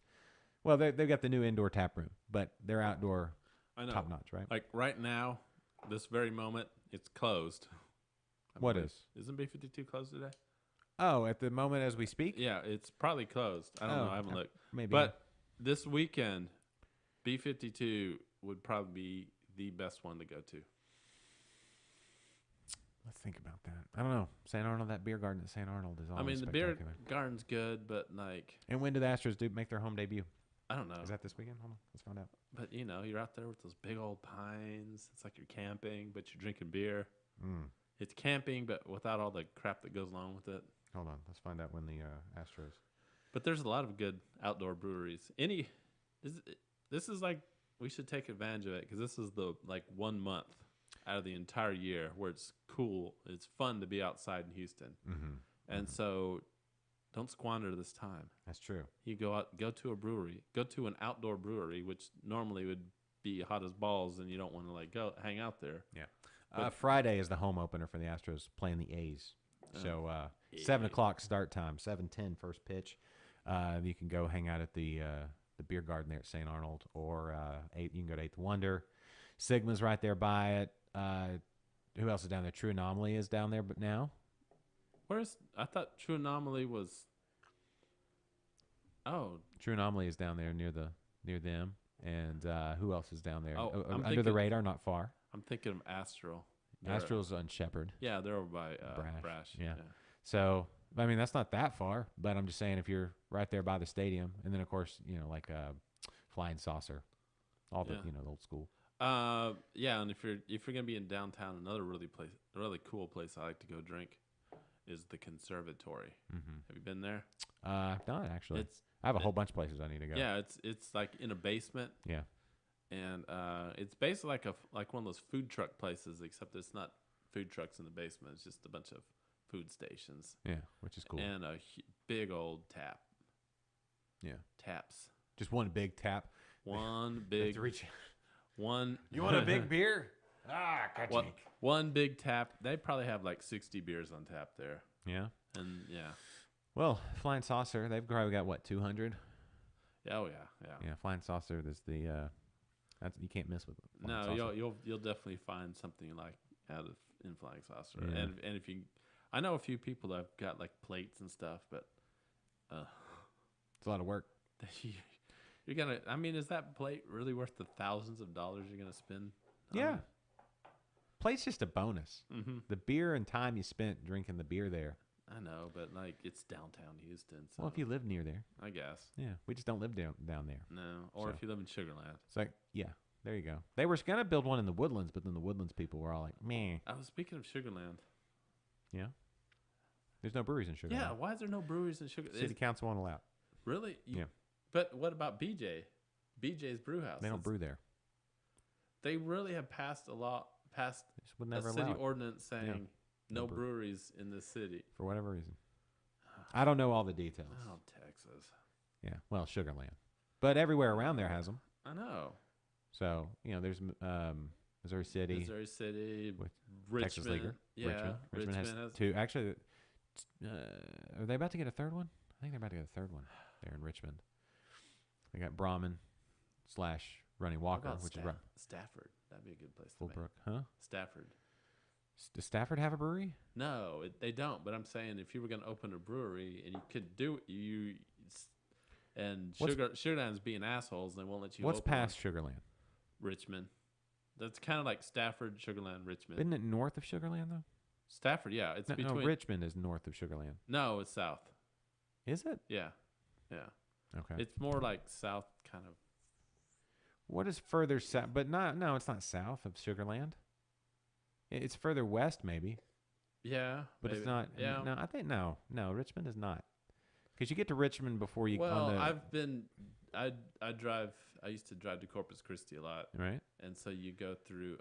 Well, they've got the new indoor tap room, but they're outdoor, I know. top notch, right? Like right now, this very moment, it's closed. What is? Isn't B52 closed today? Oh, at the moment as we speak. Yeah, it's probably closed. I don't know. I haven't looked. maybe. But this weekend, B52 would probably be the best one to go to. Let's think about that. I don't know. St. Arnold, that beer garden at St. Arnold is always I mean, the beer spectacular. garden's good, but like, And when do the Astros make their home debut? I don't know. Is that this weekend? Hold on, let's find out. But you know, you're out there with those big old pines. It's like you're camping, but you're drinking beer. It's camping, but without all the crap that goes along with it. Hold on, let's find out when the Astros. But there's a lot of good outdoor breweries. This is like we should take advantage of it because this is the like 1 month out of the entire year where it's cool. It's fun to be outside in Houston, and so don't squander this time. That's true. You go out, go to a brewery, go to an outdoor brewery, which normally would be hot as balls, and you don't want to like go hang out there. Yeah. Friday is the home opener for the Astros playing the A's. So 7 o'clock start time, 7:10 first pitch. You can go hang out at the beer garden there at St. Arnold, or you can go to Eighth Wonder. Sigma's right there by it. Who else is down there? True Anomaly is down there, but now I thought True Anomaly was. Oh, True Anomaly is down there near them. And who else is down there? Oh, I'm Under the thinking- radar, not far. I'm thinking of Astral. They're- Astral's on Shepherd. Yeah, they're over by Brash, Brash. yeah. So, I mean, that's not that far, but I'm just saying if you're right there by the stadium, and then, of course, like Flying Saucer, all the, Yeah. the old school. Yeah, and if you're gonna be in downtown, another really cool place I like to go drink is the Conservatory. Have you been there? I've not, actually. It's I have a whole bunch of places I need to go. yeah, it's like in a basement, Yeah. and it's basically like one of those food truck places, except it's not food trucks in the basement. It's just a bunch of food stations Yeah, which is cool. and a big old taps. Just one big tap. One big reach. one. You want a big beer? Gotcha. One big tap. They probably have like 60 beers on tap there, Yeah. and yeah. Well, Flying Saucer, they've probably got, what, 200? Oh yeah. Yeah, Flying Saucer is the, you can't miss with Flying No, Saucer. you'll definitely find something like out of in Flying Saucer, Yeah. and if you, I know a few people that have got like plates and stuff, but It's a lot of work. you're gonna. I mean, is that plate really worth the thousands of dollars you're gonna spend? on Yeah. it? Plate's just a bonus. The beer and time you spent drinking the beer there. I know, but like it's downtown Houston, so Well, if you live near there. I guess Yeah, we just don't live down there. no. Or if you live in Sugarland. It's like, yeah, there you go. They were going to build one in the Woodlands, but then the Woodlands people were all like, meh. I was speaking of Sugarland. Yeah. There's no breweries in Sugar. Yeah, why is there no breweries in Sugar? City council won't allow it. Really? Yeah. But what about BJ? BJ's Brew House. They don't brew there. They really have passed They just would a never city allow it ordinance saying no brew. breweries in this city. for whatever reason. I don't know all the details. Oh, Texas. Yeah, well, Sugarland. But everywhere around there has them. I know. So, there's Missouri City. Missouri City, with Richmond. Texas Leaguer. Yeah, Richmond has two. Actually, are they about to get a third one? I think they're about to get a third one there in Richmond. They got Brahman / Running What Walker, about which is Stafford? That'd be a good place to make. Fullbrook. Huh? Stafford. Does Stafford have a brewery? No, they don't. But I'm saying if you were going to open a brewery and you could do and Sugarland's being assholes, they won't let you. What's open past one. Sugarland? Richmond? That's kind of like Stafford, Sugarland, Richmond. Isn't it north of Sugarland though? Stafford, yeah, it's between. No, Richmond is north of Sugarland. No, it's south. Is it? Yeah. Okay. It's more like south, kind of. What is further south? But no, it's not south of Sugarland. It's further west, maybe. Yeah, But maybe. it's not. Yeah. No, I think no. Richmond is not. Because you get to Richmond before you. Well, I drive. I used to drive to Corpus Christi a lot, right. and so you go through.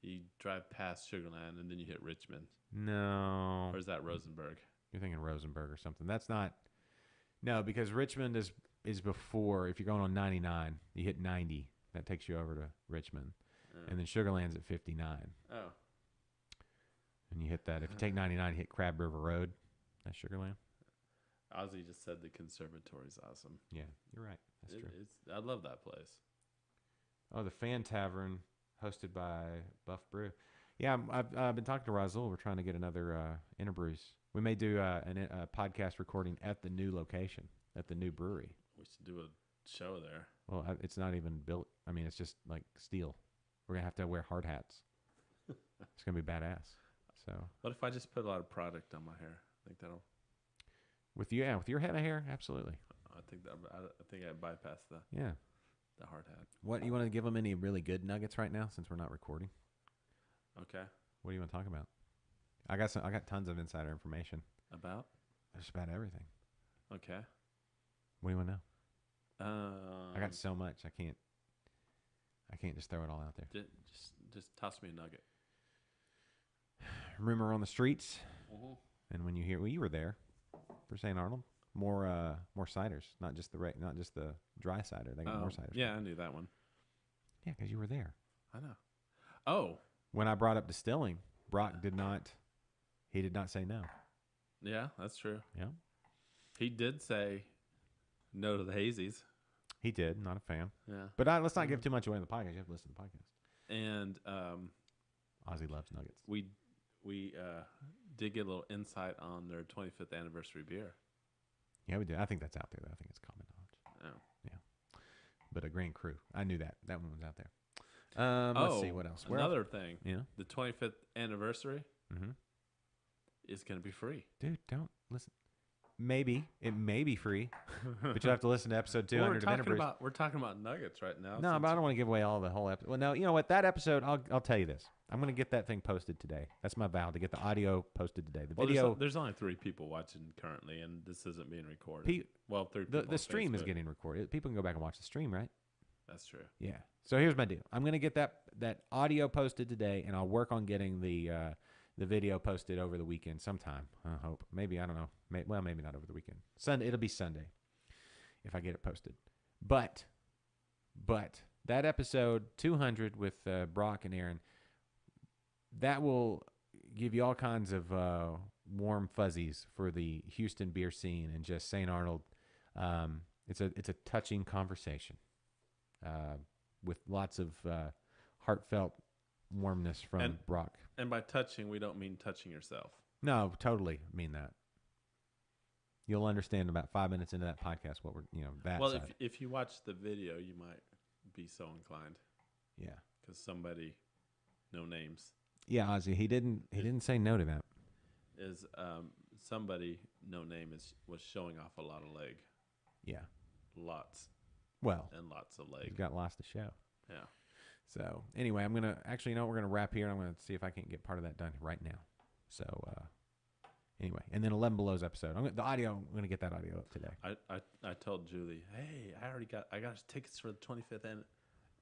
You drive past Sugarland, and then you hit Richmond. No. Or is that Rosenberg? You're thinking Rosenberg or something. That's not. No, because Richmond is before. If you're going on 99, you hit 90. That takes you over to Richmond, and then Sugarland's at 59. Oh. And you hit that. If you take 99, you hit Crab River Road. That's Sugarland. Ozzy just said the conservatory's awesome. Yeah, you're right. That's true. I love that place. Oh, the Fan Tavern, hosted by Buff Brew. Yeah, I've been talking to Razul. We're trying to get another Interbrews. We may do a podcast recording at the new location, at the new brewery. We should do a show there. Well, it's not even built. I mean, it's just like steel. We're going to have to wear hard hats. It's going to be badass. So, What if I just put a lot of product on my hair? I think that'll. with your head of hair, absolutely. I think I bypassed Yeah. the hard hat. What, you want to give them any really good nuggets right now since we're not recording? Okay. What do you want to talk about? I got tons of insider information. About? Just about everything. Okay. What do you want to know? I got so much. I can't just throw it all out there. Just toss me a nugget. Rumor on the streets, Mm-hmm. and when you hear, well, you were there for St. Arnold. More ciders, not just the dry cider. They got more ciders. Yeah, I knew that one. Yeah, because you were there. I know. Oh, When I brought up distilling, Brock did not say no. yeah, that's true. Yeah, He did say no to the hazies. he did. Not a fan. Yeah. But let's not give too much away in the podcast. You have to listen to the podcast. And Ozzy loves nuggets. we did get a little insight on their 25th anniversary beer. Yeah, we did. I think that's out there, though. I think it's common knowledge. Oh. Yeah. But a Grand Cru. I knew that. That one was out there. Let's see what else. Another thing. Yeah. The 25th anniversary Mm-hmm. is going to be free. Dude, don't listen. Maybe. It may be free, but you'll have to listen to episode 200 of Interbrews. We're talking about nuggets right now. No, but I don't want to give away all the whole episode. Well, no, you know what? That episode, I'll tell you this. I'm going to get that thing posted today. That's my vow, to get the audio posted today. The video, there's only 3 people watching currently, and this isn't being recorded. 3 people. the on stream is Facebook. getting recorded. People can go back and watch the stream, right? That's true. Yeah. So here's my deal. I'm going to get that audio posted today, and I'll work on getting the video posted over the weekend sometime. I hope. Maybe, I don't know. Maybe not over the weekend. Sunday. It'll be Sunday if I get it posted. But that episode 200 with Brock and Aaron, that will give you all kinds of warm fuzzies for the Houston beer scene and just St. Arnold. It's a touching conversation with lots of heartfelt warmness from Brock. And by touching, we don't mean touching yourself. No, totally mean that. You'll understand about 5 minutes into that podcast what we're, that Well, side. if you watch the video, you might be so inclined Yeah. because somebody, no names, Yeah, Ozzy, he didn't say no to that. is somebody, no name, was showing off a lot of leg. Yeah. Lots Well, and lots of he's leg. got lots to show. Yeah. So anyway, I'm gonna we're gonna wrap here, and I'm gonna see if I can get part of that done right now. So anyway, and then 11 Below's episode. I'm gonna get that audio up today. I told Julie, hey, I got tickets for the 25th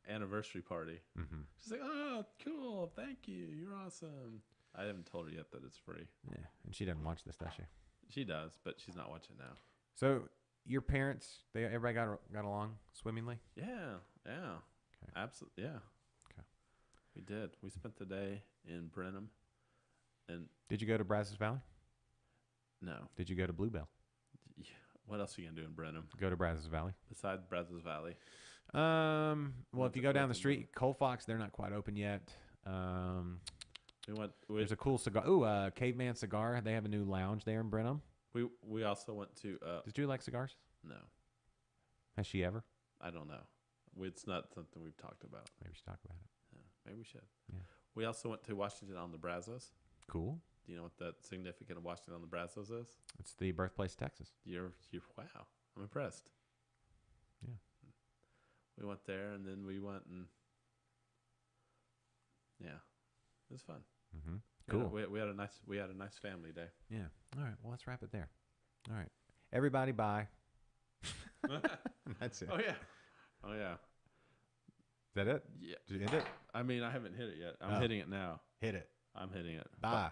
anniversary party. Mm-hmm. She's like, oh, cool, thank you, you're awesome. I haven't told her yet that it's free. Yeah, and she doesn't watch this, does she? She does, but she's not watching now. So your parents, everybody got along swimmingly? Yeah. Okay. Absolutely, yeah. Okay. We did. We spent the day in Brenham, and Did you go to Brazos Valley? no. Did you go to Bluebell? What else are you gonna do in Brenham Go to Brazos Valley. besides Brazos Valley? Well, if you go down the street, Colfax, they're not quite open yet. We went. There's a cool cigar. Ooh, Caveman Cigar. They have a new lounge there in Brenham. We also went to. Does Drew like cigars? No, Has she ever? I don't know. It's not something we've talked about. Maybe we should talk about it. Yeah, maybe we should. Yeah. We also went to Washington on the Brazos. Cool. Do you know what that significant of Washington on the Brazos is? It's the birthplace of Texas. You're wow. I'm impressed. Yeah. We went there, and then we went and yeah, it was fun. Mm-hmm. Yeah, Cool. we had a nice family day. Yeah. All right. Well, let's wrap it there. All right. Everybody, bye. That's it. Oh yeah. Is that it? Yeah. Did you hit it? I mean, I haven't hit it yet. I'm Oh. hitting it now. Hit it. I'm hitting it. Bye.